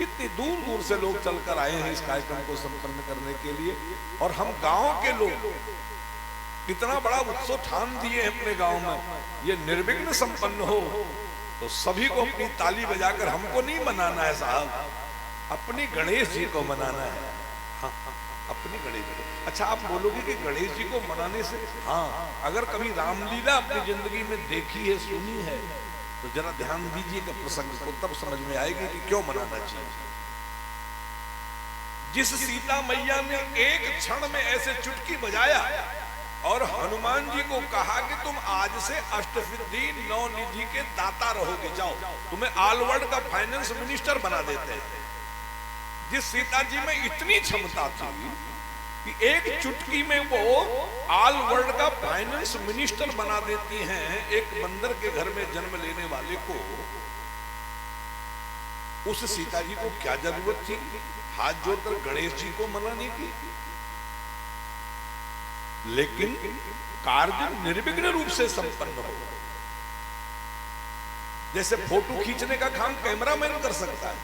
इतनी दूर दूर से लोग चलकर आए हैं इस कार्यक्रम को संपन्न करने के लिए। और हम गांव के लोग इतना बड़ा उत्सव ठान दिए हैं अपने गांव में, ये निर्विघ्न संपन्न हो तो सभी को अपनी ताली बजाकर हमको नहीं मनाना है साहब, अपनी गणेश जी को मनाना है। हाँ, अपनी गणेश जी। अच्छा आप बोलोगे कि गणेश जी को मनाने से, हाँ अगर कभी रामलीला अपनी जिंदगी में देखी है, सुनी है, तो जरा ध्यान दीजिएगा प्रसंग को, तब समझ में आएगी कि क्यों मनाना चाहिए। जिस सीता मैया ने एक क्षण में ऐसे चुटकी बजाया और हनुमान जी को कहा कि तुम आज से अष्टसिद्धि नौ निधि के दाता रहोगे, जाओ तुम्हें ऑल वर्ल्ड का फाइनेंस मिनिस्टर बना देते हैं। जिस सीता जी में इतनी क्षमता थी कि एक चुटकी में वो ऑल वर्ल्ड का फाइनेंस मिनिस्टर बना देती हैं एक बंदर के घर में जन्म लेने वाले को, उस सीता जी को क्या जरूरत थी हाथ जोड़कर गणेश जी को मनाने की? लेकिन कार्य निर्विघ्न रूप से संपन्न हो। जैसे फोटो खींचने का काम कैमरामैन कर सकता है,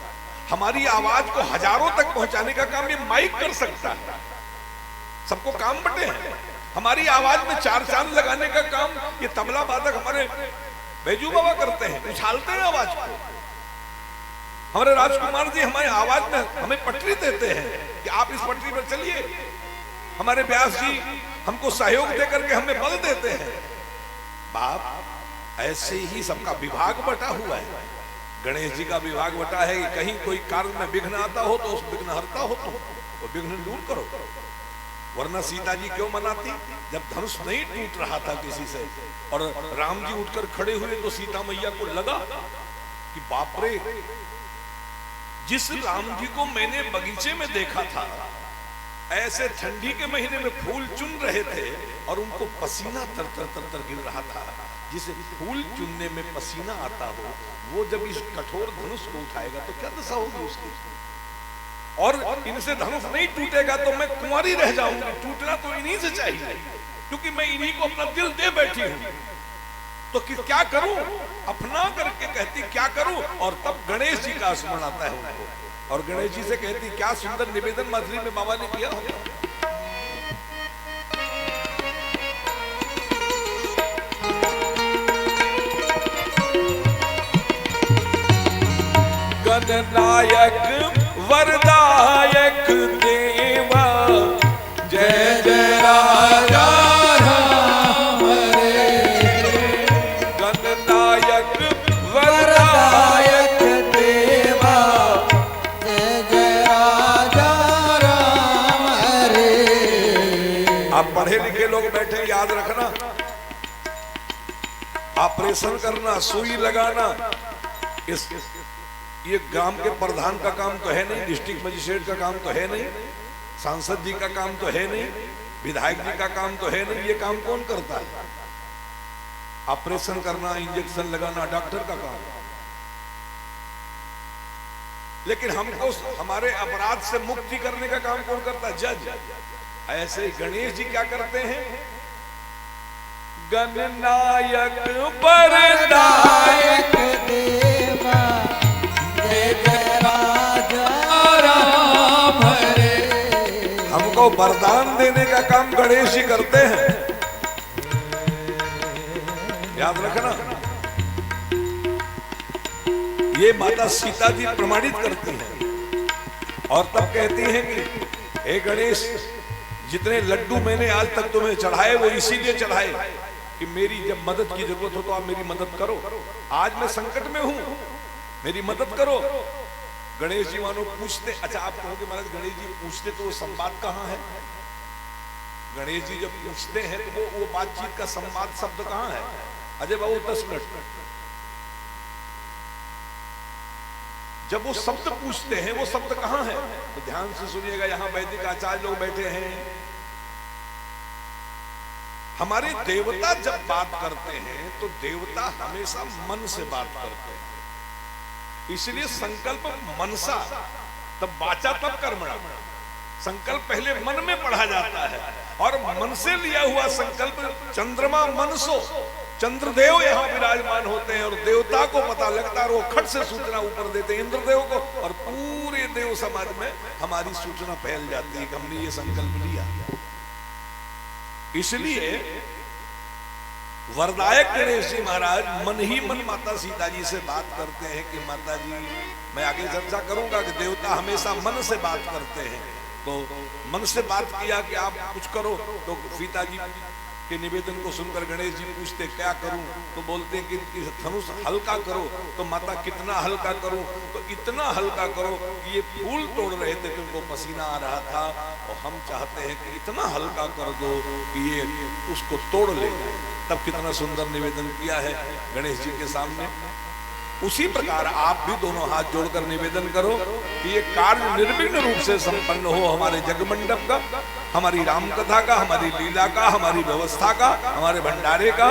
हमारी आवाज को हजारों तक पहुंचाने का काम ये माइक कर सकता है। सबको काम बटे हैं। हमारी आवाज में चार चांद लगाने का काम ये तबला वादक हमारे बैजू बाबा करते हैं, उछालते हैं आवाज को। हमारे राजकुमार जी हमारे आवाज में हमें पटरी देते हैं कि आप इस पटरी पर चलिए। हमारे व्यास जी हमको सहयोग देकर के हमें बल देते हैं। बाप ऐसे ही सबका विभाग बटा हुआ है। गणेश जी का विभाग बटा है कि कहीं कोई कार्य में विघ्न आता हो तो उस विघ्न हरता हो तो वो विघ्न दूर करो। वरना सीता जी क्यों मनाती? जब धनुष नहीं टूट रहा था किसी से और राम जी उठकर खड़े हुए तो सीता मैया को लगा कि बाप रे, जिस राम जी को मैंने बगीचे में देखा था ऐसे ठंडी के महीने में फूल चुन रहे थे और उनको पसीना तर तर तर तर गिर रहा था। जिसे फूल चुनने में पसीना आता हो वो जब इस कठोर धनुष को उठाएगा तो क्या दशा होगी उसकी? और इनसे धनुष नहीं टूटेगा तो मैं कुंवारी रह जाऊंगी। टूटना तो इन्हीं से चाहिए क्योंकि मैं इन्हीं को अपना दिल दे बैठी हूं। तो क्या करूं? अपना करके कहती क्या करूं? और तब गणेश जी का स्मरण आता है उनको और गणेश जी से कहती क्या सुंदर निवेदन माधुरी में बाबा ने किया होगा। गणनायक वरदायक देवा जय जय राजा राम रे। गणनायक वरदायक देवा जय जय राजा राम रे। आप पढ़े लिखे लोग बैठे याद रखना, ऑपरेशन करना, सुई लगाना ये ग्राम के प्रधान का काम तो है नहीं, डिस्ट्रिक्ट मजिस्ट्रेट का काम तो है नहीं, सांसद जी का काम तो है नहीं, विधायक जी का काम तो है नहीं। ये काम कौन करता है? ऑपरेशन करना, इंजेक्शन लगाना डॉक्टर का काम। लेकिन हमको हमारे अपराध से मुक्ति करने का काम कौन करता है? जज। ऐसे ही गणेश जी क्या करते हैं? गणनायक वरदायक देवा जय जय राजा राम रे। हमको वरदान देने का काम गणेश जी करते हैं, याद रखना। ये माता सीता जी प्रमाणित करती हैं और तब कहती हैं कि हे गणेश, जितने लड्डू मैंने आज तक तुम्हें चढ़ाए वो इसीलिए चढ़ाए कि मेरी जब मदद की जरूरत हो तो आप मेरी मदद करो। आज मैं संकट में हूं, मेरी मदद करो। गणेश जी मानो पूछते, अच्छा आप कहोगे महाराज गणेश जी पूछते तो वो संवाद कहाँ है? गणेश जी जब पूछते हैं तो वो बातचीत का संवाद शब्द कहाँ है? अजय बाबू 10 मिनट। जब वो शब्द पूछते हैं वो शब्द कहाँ है? तो ध्यान से सुनिएगा, यहाँ वैदिक आचार्य लोग बैठे हैं। हमारे देवता जब बात करते हैं तो देवता हमेशा मन से बात करते हैं, इसलिए संकल्प मनसा, तब वाचा तब कर्मणा। संकल्प पहले मन में पढ़ा जाता है और मन से लिया हुआ संकल्प चंद्रमा मनसो, चंद्रदेव यहाँ विराजमान होते हैं और देवता को पता लगता है और वो खट से सूचना ऊपर देते हैं इंद्रदेव को, और पूरे देव समाज में हमारी सूचना फैल जाती है कि हमने ये संकल्प लिया। इसलिए वरदायक गणेश जी महाराज मन ही मन माता सीता जी से बात करते हैं कि माता जी, मैं आगे चर्चा करूंगा कि देवता हमेशा मन से बात करते हैं। तो मन से बात किया कि आप कुछ करो, तो सीता जी के निवेदन को सुनकर गणेश जी पूछते क्या करूं? तो बोलते हैं कि धनुष हल्का करो। तो माता कितना हल्का करूं? तो इतना हल्का करो कि ये फूल तोड़ रहे थे तो उनको पसीना आ रहा था और हम चाहते हैं कि इतना हल्का कर दो कि ये उसको तोड़ ले। तब कितना सुंदर निवेदन किया है गणेश जी के सामने। उसी प्रकार आप भी दोनों हाथ जोड़कर निवेदन करो कि ये कार्य निर्विघ्न रूप से संपन्न हो, हमारे जगमंडप का, हमारी राम कथा का, हमारी लीला का, हमारी व्यवस्था का, हमारे भंडारे का।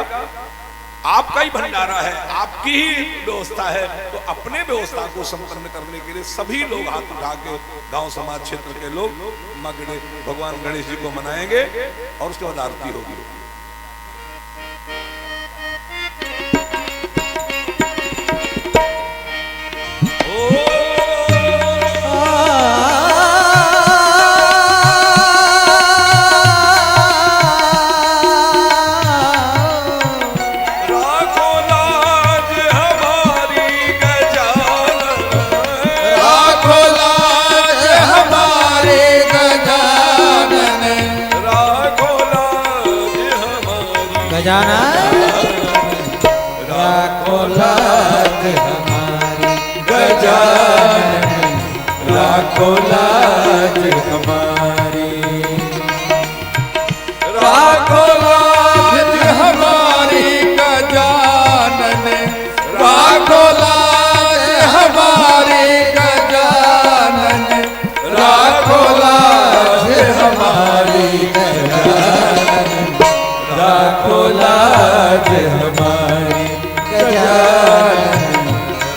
आपका ही भंडारा है, आपकी ही व्यवस्था है, तो अपने व्यवस्था को संपन्न करने के लिए सभी लोग हाथ उठा के गांव समाज क्षेत्र के लोग भगवान गणेश जी को मनाएंगे और उसके बाद आरती होगी। राखो लाज हमारी गजानन, राखो लाज हमारी, राखो लाज हमारी गजानन, राखो लाज हमारी गजानन, राखो लाज हमारी गजानन, राखो लाज हमारी गजानन,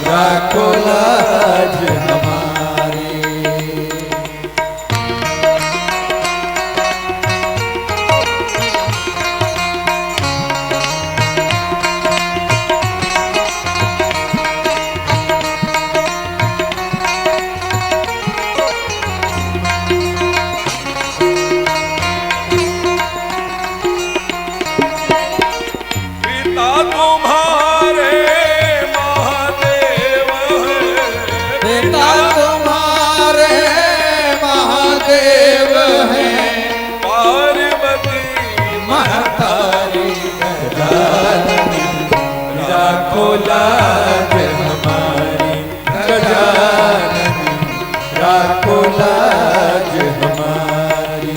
राखो लाज हमारी। महतारी गजानन राखो लाज हमारी गजानन राखो लाज हमारी।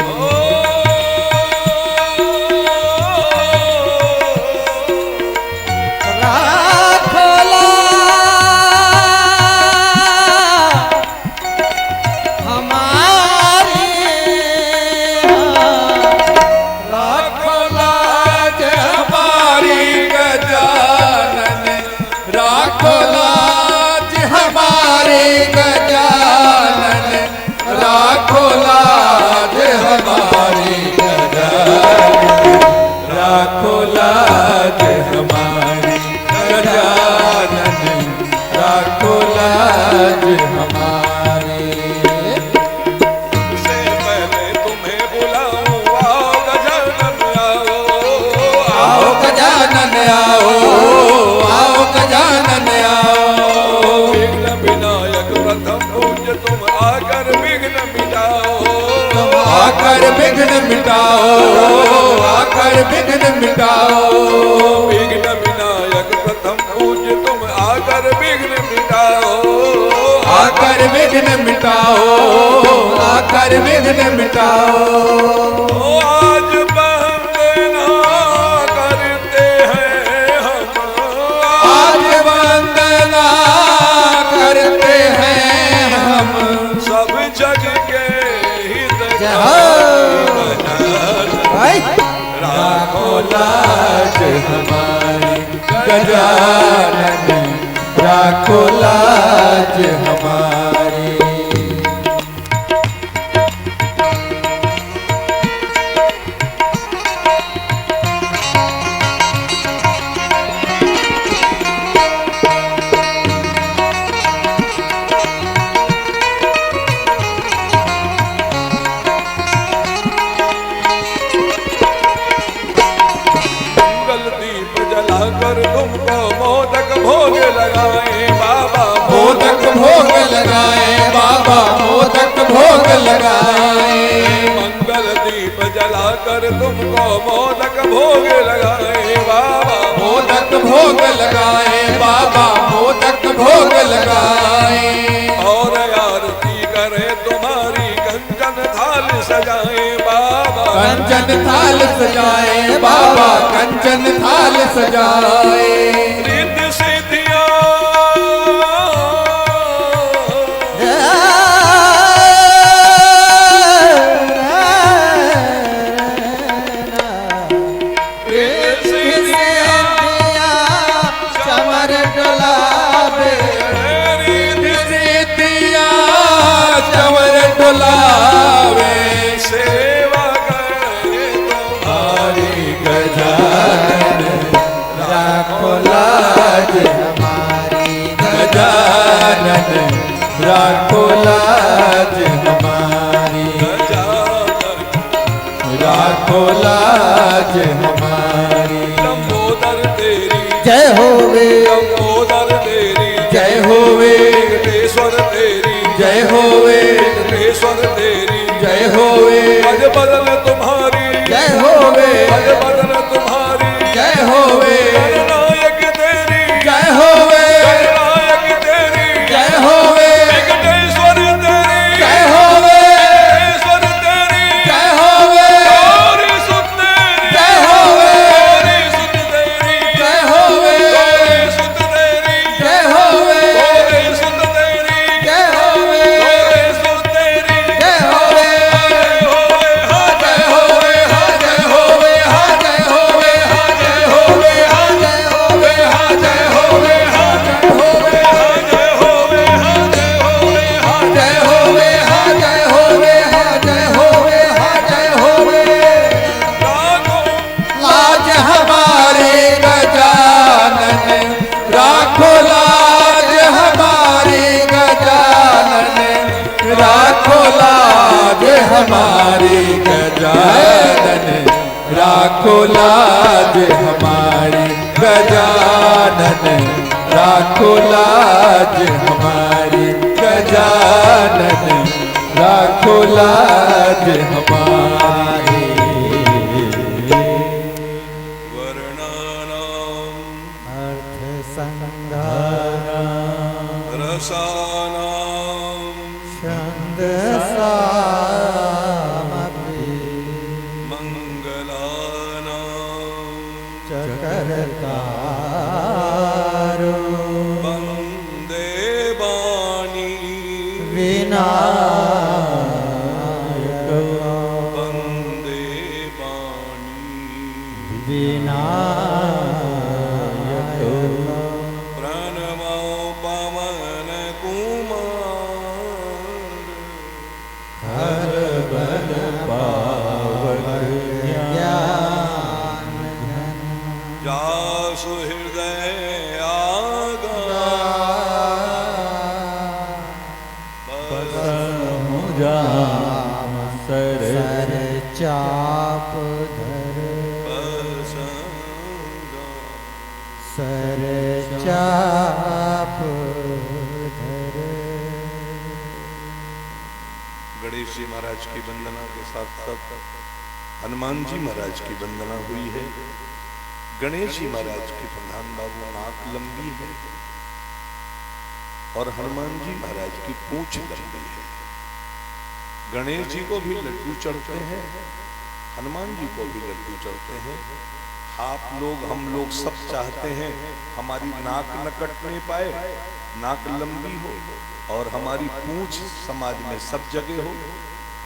राखो लाज हमारी, राखो लाज हमारी गजानन राखो लाज हमारी गजानन राखो लाज हमारी गजानन राखो लाज हमारी गजानन राखो लाज हमारी। से पहले तुम्हें बुलाऊं आओ गजानन आओ, आओ गजानन आओ, आओ गजानन आओ। विघ्न विनायक प्रथम पूज्य तुम आकर विघ्न मिटाओ, आकर विघ्न मिटाओ, आकर विघ्न मिटाओ। विघ्न विनायक प्रथम पूज्य तुम आकर विघ्न मिटाओ, आकर विघ्न मिटाओ, आकर विघ्न मिटाओ। ओ आज वंदना करते हैं हम, आज वंदना करते हैं हम सब जग के हित जय हो। भाई राखो लाज हमारी गजानन राखो लाज हमारी। मंगल दीप जलाकर तुमको मोदक भोग लगाए बाबा, मोदक भोग लगाए बाबा, मोदक भोग लगाए। मंगल दीप जलाकर तुमको मोदक भोग लगाए बाबा, मोदक भोग लगाए बाबा, मोदक भोग लगाए। और आरती करे तुम्हारी कंचन थाल सजाए बाबा, कंचन थाल सजाए बाबा, कंचन थाल सजाए। रिद्ध सिद्धियां चमर डोलावे, रिद्ध सिद्धियां चंवर डोलावे। सेवा करे तुम्हारी गजानन राखो लाज हमारी गजानन राखो लाज हमारी, गजानन राखो लाज हमारी। लंबोदर तेरी जय होवे, लंबोदर तेरी जय होवे, वेंकटेश्वर तेरी जय होवे, वेंकटेश्वर तेरी जय होवे, अज बदल तुम्हारी, जय होवे, अज बदल तुम्हारी, जय होवे, गणनायक तेरी, जय होवे, गणनायक तेरी, जय होवे, वेंकटेश्वर तेरी, जय होवे, वेंकटेश्वर तेरी, जय होवे, गौरी सुत तेरी, जय होवे, गौरी सुत तेरी, जय होवे, गौरी सुत तेरी, जय होवे, गौरी सुत तेरी, जय होवे, गौरी सुत तेरी, जय होवे, जय होवे, हाँ जय होवे, हाँ जय होवे, हाँ जय होवे, हाँ जय होवे, हाँ जय होवे, हाँ जय होवे, हाँ जय होवे, हाँ जय होवे, हाँ जय होवे, हाँ जय होवे, हाँ जय होवे, हाँ जय होवे। लाज हमारे गजानन राखो लाज हमारे गजानन राखो लाज हमारी गजानन राखो लाज हमारी गजानन राखो लाज हमारी गजानन राखो लाज हमारी। चकरतारो वंदे वाणी विनायक वंदे वाणी विनायक प्रणमो पवन कुमार हर बल पावक ज्ञान जासु हृदय आगा मुजाम सर चाप धर सर चाप धर। गणेश जी महाराज की वंदना के साथ साथ हनुमान जी महाराज की वंदना हुई है। गणेश जी महाराज की प्रधान बाबू नाक लंबी है और हनुमान जी महाराज की पूंछ लंबी है। गणेश जी को भी लड्डू चढ़ते हैं, हनुमान जी को भी लड्डू चढ़ते हैं। आप लोग हम लोग सब चाहते हैं हमारी नाक न कटने पाए, नाक लंबी हो और हमारी पूंछ समाज में सब जगह हो,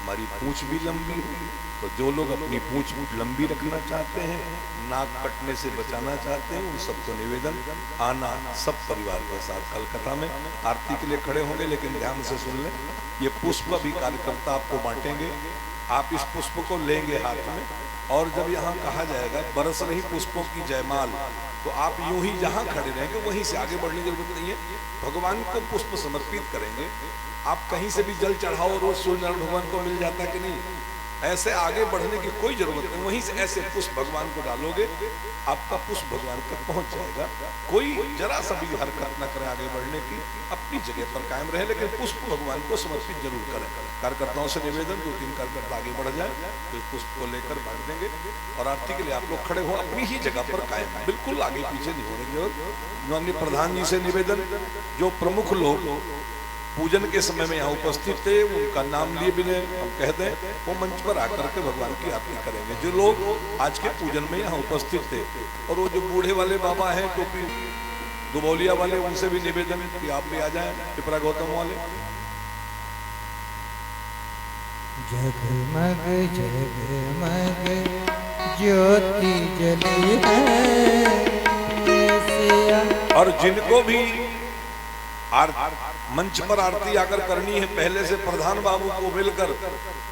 हमारी पूंछ भी लंबी हो। तो जो लोग अपनी पूंछ लंबी रखना चाहते हैं, नाक कटने से बचाना चाहते हैं, उन सबको निवेदन आना सब परिवार के साथ कलकत्ता में आरती के लिए खड़े होंगे। लेकिन ध्यान से सुन लें, ये पुष्प भी कार्यकर्ता आपको बांटेंगे। आप इस पुष्प को लेंगे हाथ में और जब यहाँ कहा जाएगा बरस रही पुष्पों की जयमाल, तो आप यूं ही जहाँ खड़े रहेंगे वहीं से आगे बढ़ने की जरूरत नहीं है। भगवान को पुष्प समर्पित करेंगे। आप कहीं से भी जल चढ़ाओ, रोज सूर्यनारायण भगवान को मिल जाता कि नहीं, ऐसे आगे बढ़ने की कोई जरूरत नहीं। वहीं से ऐसे पुष्प भगवान को डालोगे, आपका पुष्प भगवान तक पहुंच जाएगा। कोई जरा सा भी हरकत न करे आगे बढ़ने की, अपनी जगह पर कायम रहे, लेकिन पुष्प भगवान को समर्पित जरूर करें। कार्यकर्ताओं से निवेदन, 2-3 कार्यकर्ता आगे बढ़ जाए तो इस पुष्प को लेकर बांट देंगे और आरती के लिए आप लोग खड़े हो अपनी ही जगह पर कायम, बिल्कुल आगे पीछे नहीं होने की जरूरत। माननीय प्रधान जी से निवेदन, जो प्रमुख लोग पूजन के समय में यहाँ उपस्थित थे, उनका नाम लिए बिना हम कह दें, वो मंच पर आकर के भगवान की आरती करेंगे। जो लोग आज के पूजन में यहाँ उपस्थित थे, और वो जो बूढ़े वाले बाबा हैं टोपी दुबौलिया वाले, उनसे भी निवेदन कि आप भी आ जाएं, पिपरा गौतम वाले। जगमग जगमग ज्योति जली है सिया। और जिनको भी मंच पर आरती आकर करनी है, पहले से प्रधान बाबू को मिलकर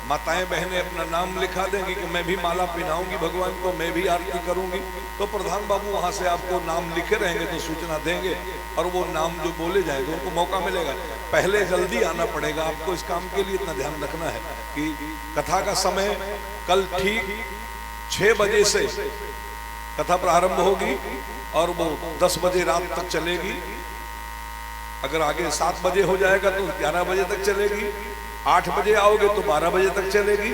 माताएं बहनें अपना नाम लिखा देंगी कि मैं भी माला पहनाऊंगी भगवान को, मैं भी आरती करूंगी। तो प्रधान बाबू वहां से आपको नाम लिखे रहेंगे तो सूचना देंगे, और वो नाम जो बोले जाएंगे उनको मौका मिलेगा। पहले जल्दी आना पड़ेगा आपको। इस काम के लिए इतना ध्यान रखना है कि कथा का समय कल ठीक 6 बजे से कथा प्रारंभ होगी और वो 10 बजे रात तक चलेगी। अगर आगे 7 बजे हो जाएगा तो 11 बजे तक चलेगी, 8 बजे आओगे तो 12 बजे तक चलेगी।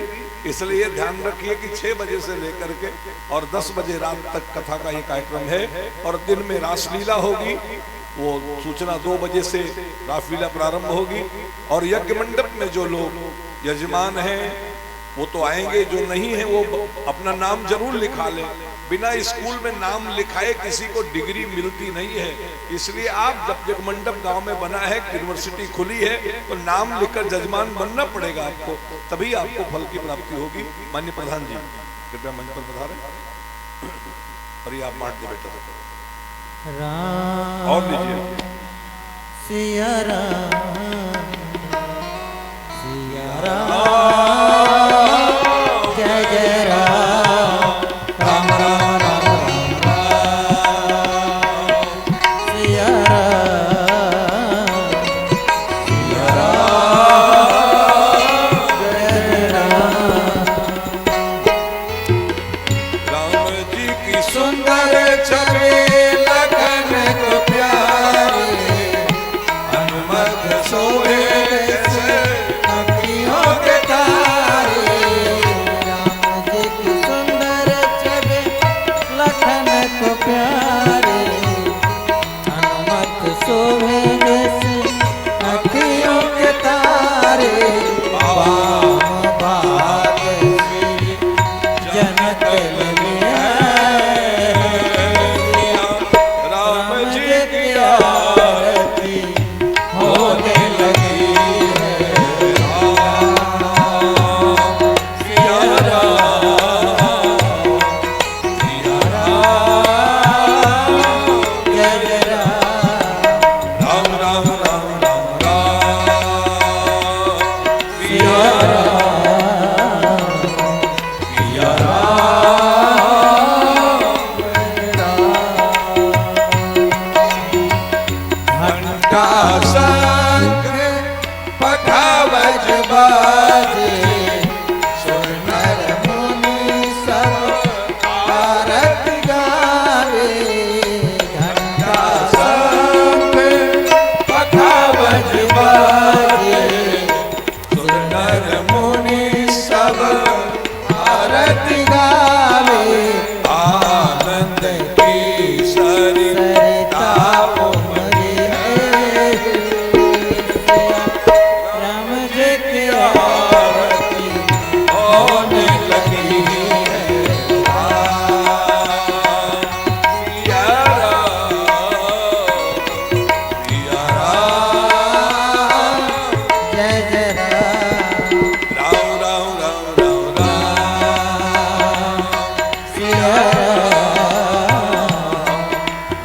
इसलिए ध्यान रखिए कि 6 बजे से लेकर के और 10 बजे रात तक कथा का ये कार्यक्रम है। और दिन में रासलीला होगी, वो सूचना 2 बजे से रासलीला प्रारंभ होगी। और यज्ञ मंडप में जो लोग यजमान हैं वो तो आएंगे, जो नहीं है वो अपना नाम जरूर लिखा लें। बिना स्कूल में नाम लिखाए किसी को डिग्री मिलती नहीं है। इसलिए आप जब जग मंडप गांव में बना है, यूनिवर्सिटी खुली है, तो नाम लिखकर जजमान बनना पड़ेगा आपको, तभी आपको फल की प्राप्ति होगी। माननीय प्रधान जी कृपया मंच पर पधारें और ये आप बांट दे बेटा। राम और लीजिए। सिया राम सिया राम जय जय राम राम राम राम राम सिया राम जय राम। राम जी की सुंदर छवि लखन को प्यारी, हनुमत सोहे जैसे अखियों के तारे। राम जी की सुंदर छवि लखन को प्यारी, हनुमत सोहे जैसे अखियों के तारे। वाम भाग श्री जनक लगे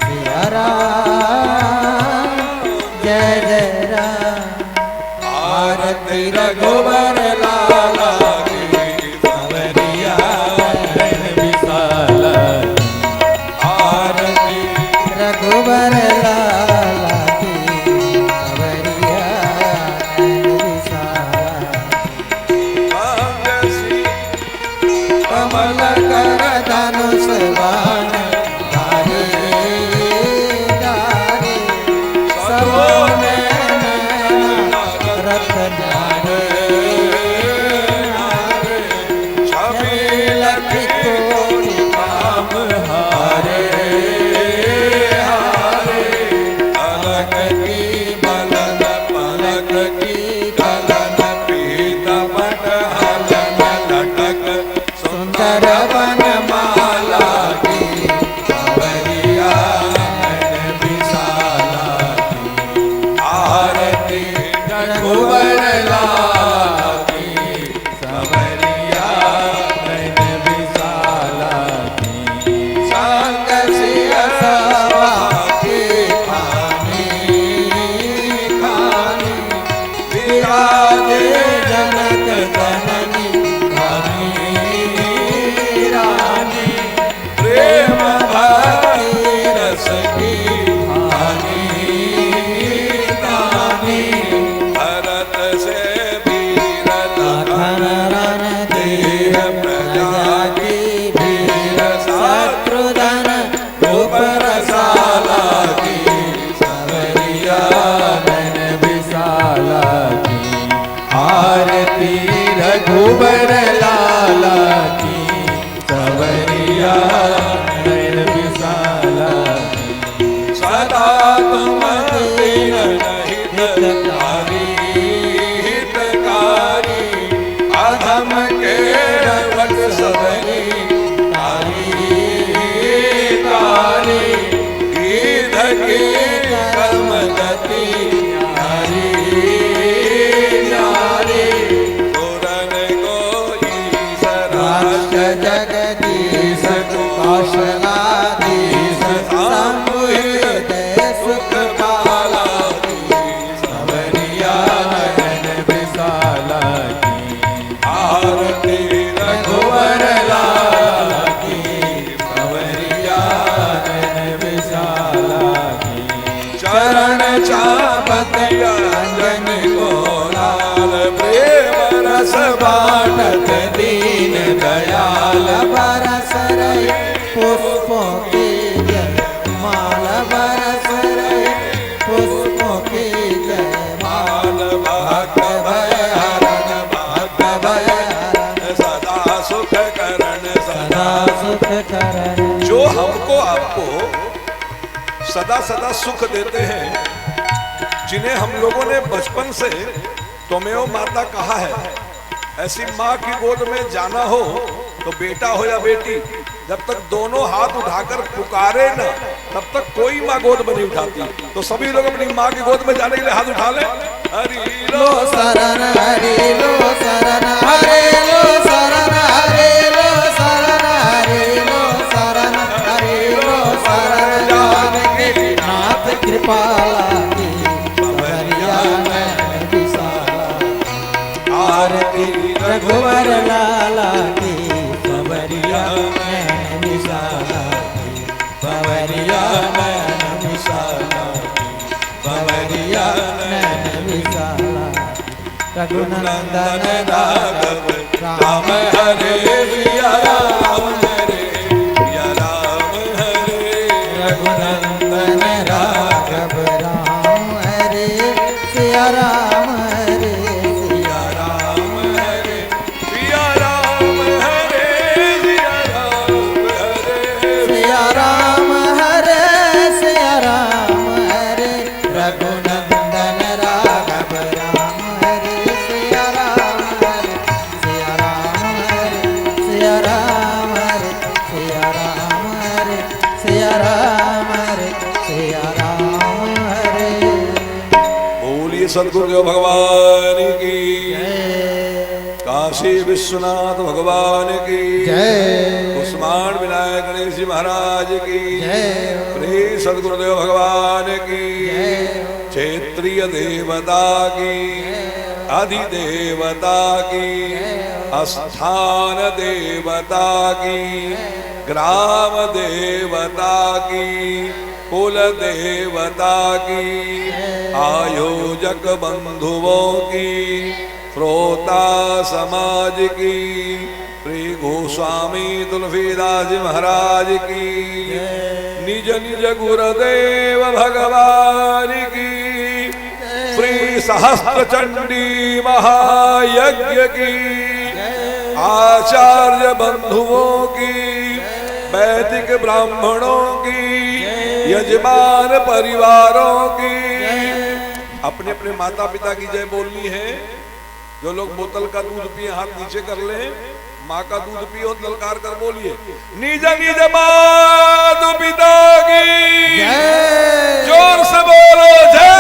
सिया राम जय जय राम। आरती रघुवर लाला की सवरिया नैन विशाला। आरती रघुबर लाला की सवरिया नैन विशाला। कमल कर धनुष बाण धारे धारे सबों रतन छवि लखी कोटि काम हारे हारे। अलग की बलन पलक की कलन पीत बट हलन लटक सुंदर वन माला की सवरिया नैन विशाला की। आरती रघुवर लाला की सवरिया नैन विशाला की। संग सिय सवा की खानी खानी विराजे जनक जननी रानी रानी। प्रेम भक्ति रस की हानि दानी। भरत से वीर लखन रन धीर प्रजा की धीर शत्रुधन रूप रसाला की सवरिया नैन विशाला की। आरती रघुबर लाला की सवरिया नैन विशाला की। सदा तुम दीन हितकारी हितकारी। अधम के वट सबरी तारी तारी। गीध की कर्म गति नारी नारी। पुरन गोई राष्ट्र सराज जगदीश कौशलाधीश संबुहित सुख पाला की सवरिया नैन विशाला की। आरती रघुवर लाला की सवरिया नैन विशाला की। चरण चापत अंजन को लाल। प्रेम रस बाटत दीन दयाल। बरस रहे पुष्पों की जय माल बरस रहे पुष्पों की जय माल भक्त भयहरण भक्त भयहरण। सदा सुख करण सदा सुख करण। जो हमको आपको सदा सदा सुख देते हैं, जिन्हें हम लोगों ने बचपन से त्वमेव माता कहा है, ऐसी माँ की गोद में जाना हो तो बेटा हो या बेटी, जब तक दोनों हाथ उठाकर पुकारे ना तब तक कोई माँ गोद में नहीं उठाती। तो सभी लोग अपनी माँ की गोद में जाने के लिए हाथ उठा लें। हरि लो शरण हरि लो शरण हरे लो शरण हरे लो शरण हरे लो शरण हरे लो शरण जानकी नाथ कृपाला की सवरिया नैन विशाला। आरती रघुवर लाला की सवरिया नैन विशाला की सवरिया नैन विशाला की सवरिया नैन विशाला। रघुनंदन राघव राम हरे सिया राम हरे सिया राम हरे। रघुनंदन राघव राम हरे सिया राम हरे सिया राम हरे सिया राम हरे सिया राम हरे। सिया राम हरे सिया राम हरे। रघुनंदन राघव राम हरे सिया राम हरे सिया राम हरे सिया राम हरे सिया राम हरे सिया राम हरे सिया राम हरे। बोलिए सदगुरुदेव भगवान की। जय। काश काशी विश्वनाथ भगवान की जय उस्मान विनायक गणेश जी महाराज की जय श्री सदगुरुदेव भगवान की जय क्षेत्रीय देवता की अधिदेवता की स्थान देवता की ग्राम देवता की कुल देवता की आयोजक बंधुओं की श्रोता समाज की श्री गोस्वामी तुलसीदास जी महाराज की निज निज गुरुदेव भगवान की श्री सहस्त्र चंडी महायज्ञ की आचार्य बंधुओं की वैदिक ब्राह्मणों की यजमान परिवारों की अपने अपने माता पिता की जय बोलनी है। जो लोग बोतल का दूध पिए हाथ नीचे कर ले, माँ का दूध पियो ललकार कर बोलिए निज निज माता पिता की जय जोर से बोलो जय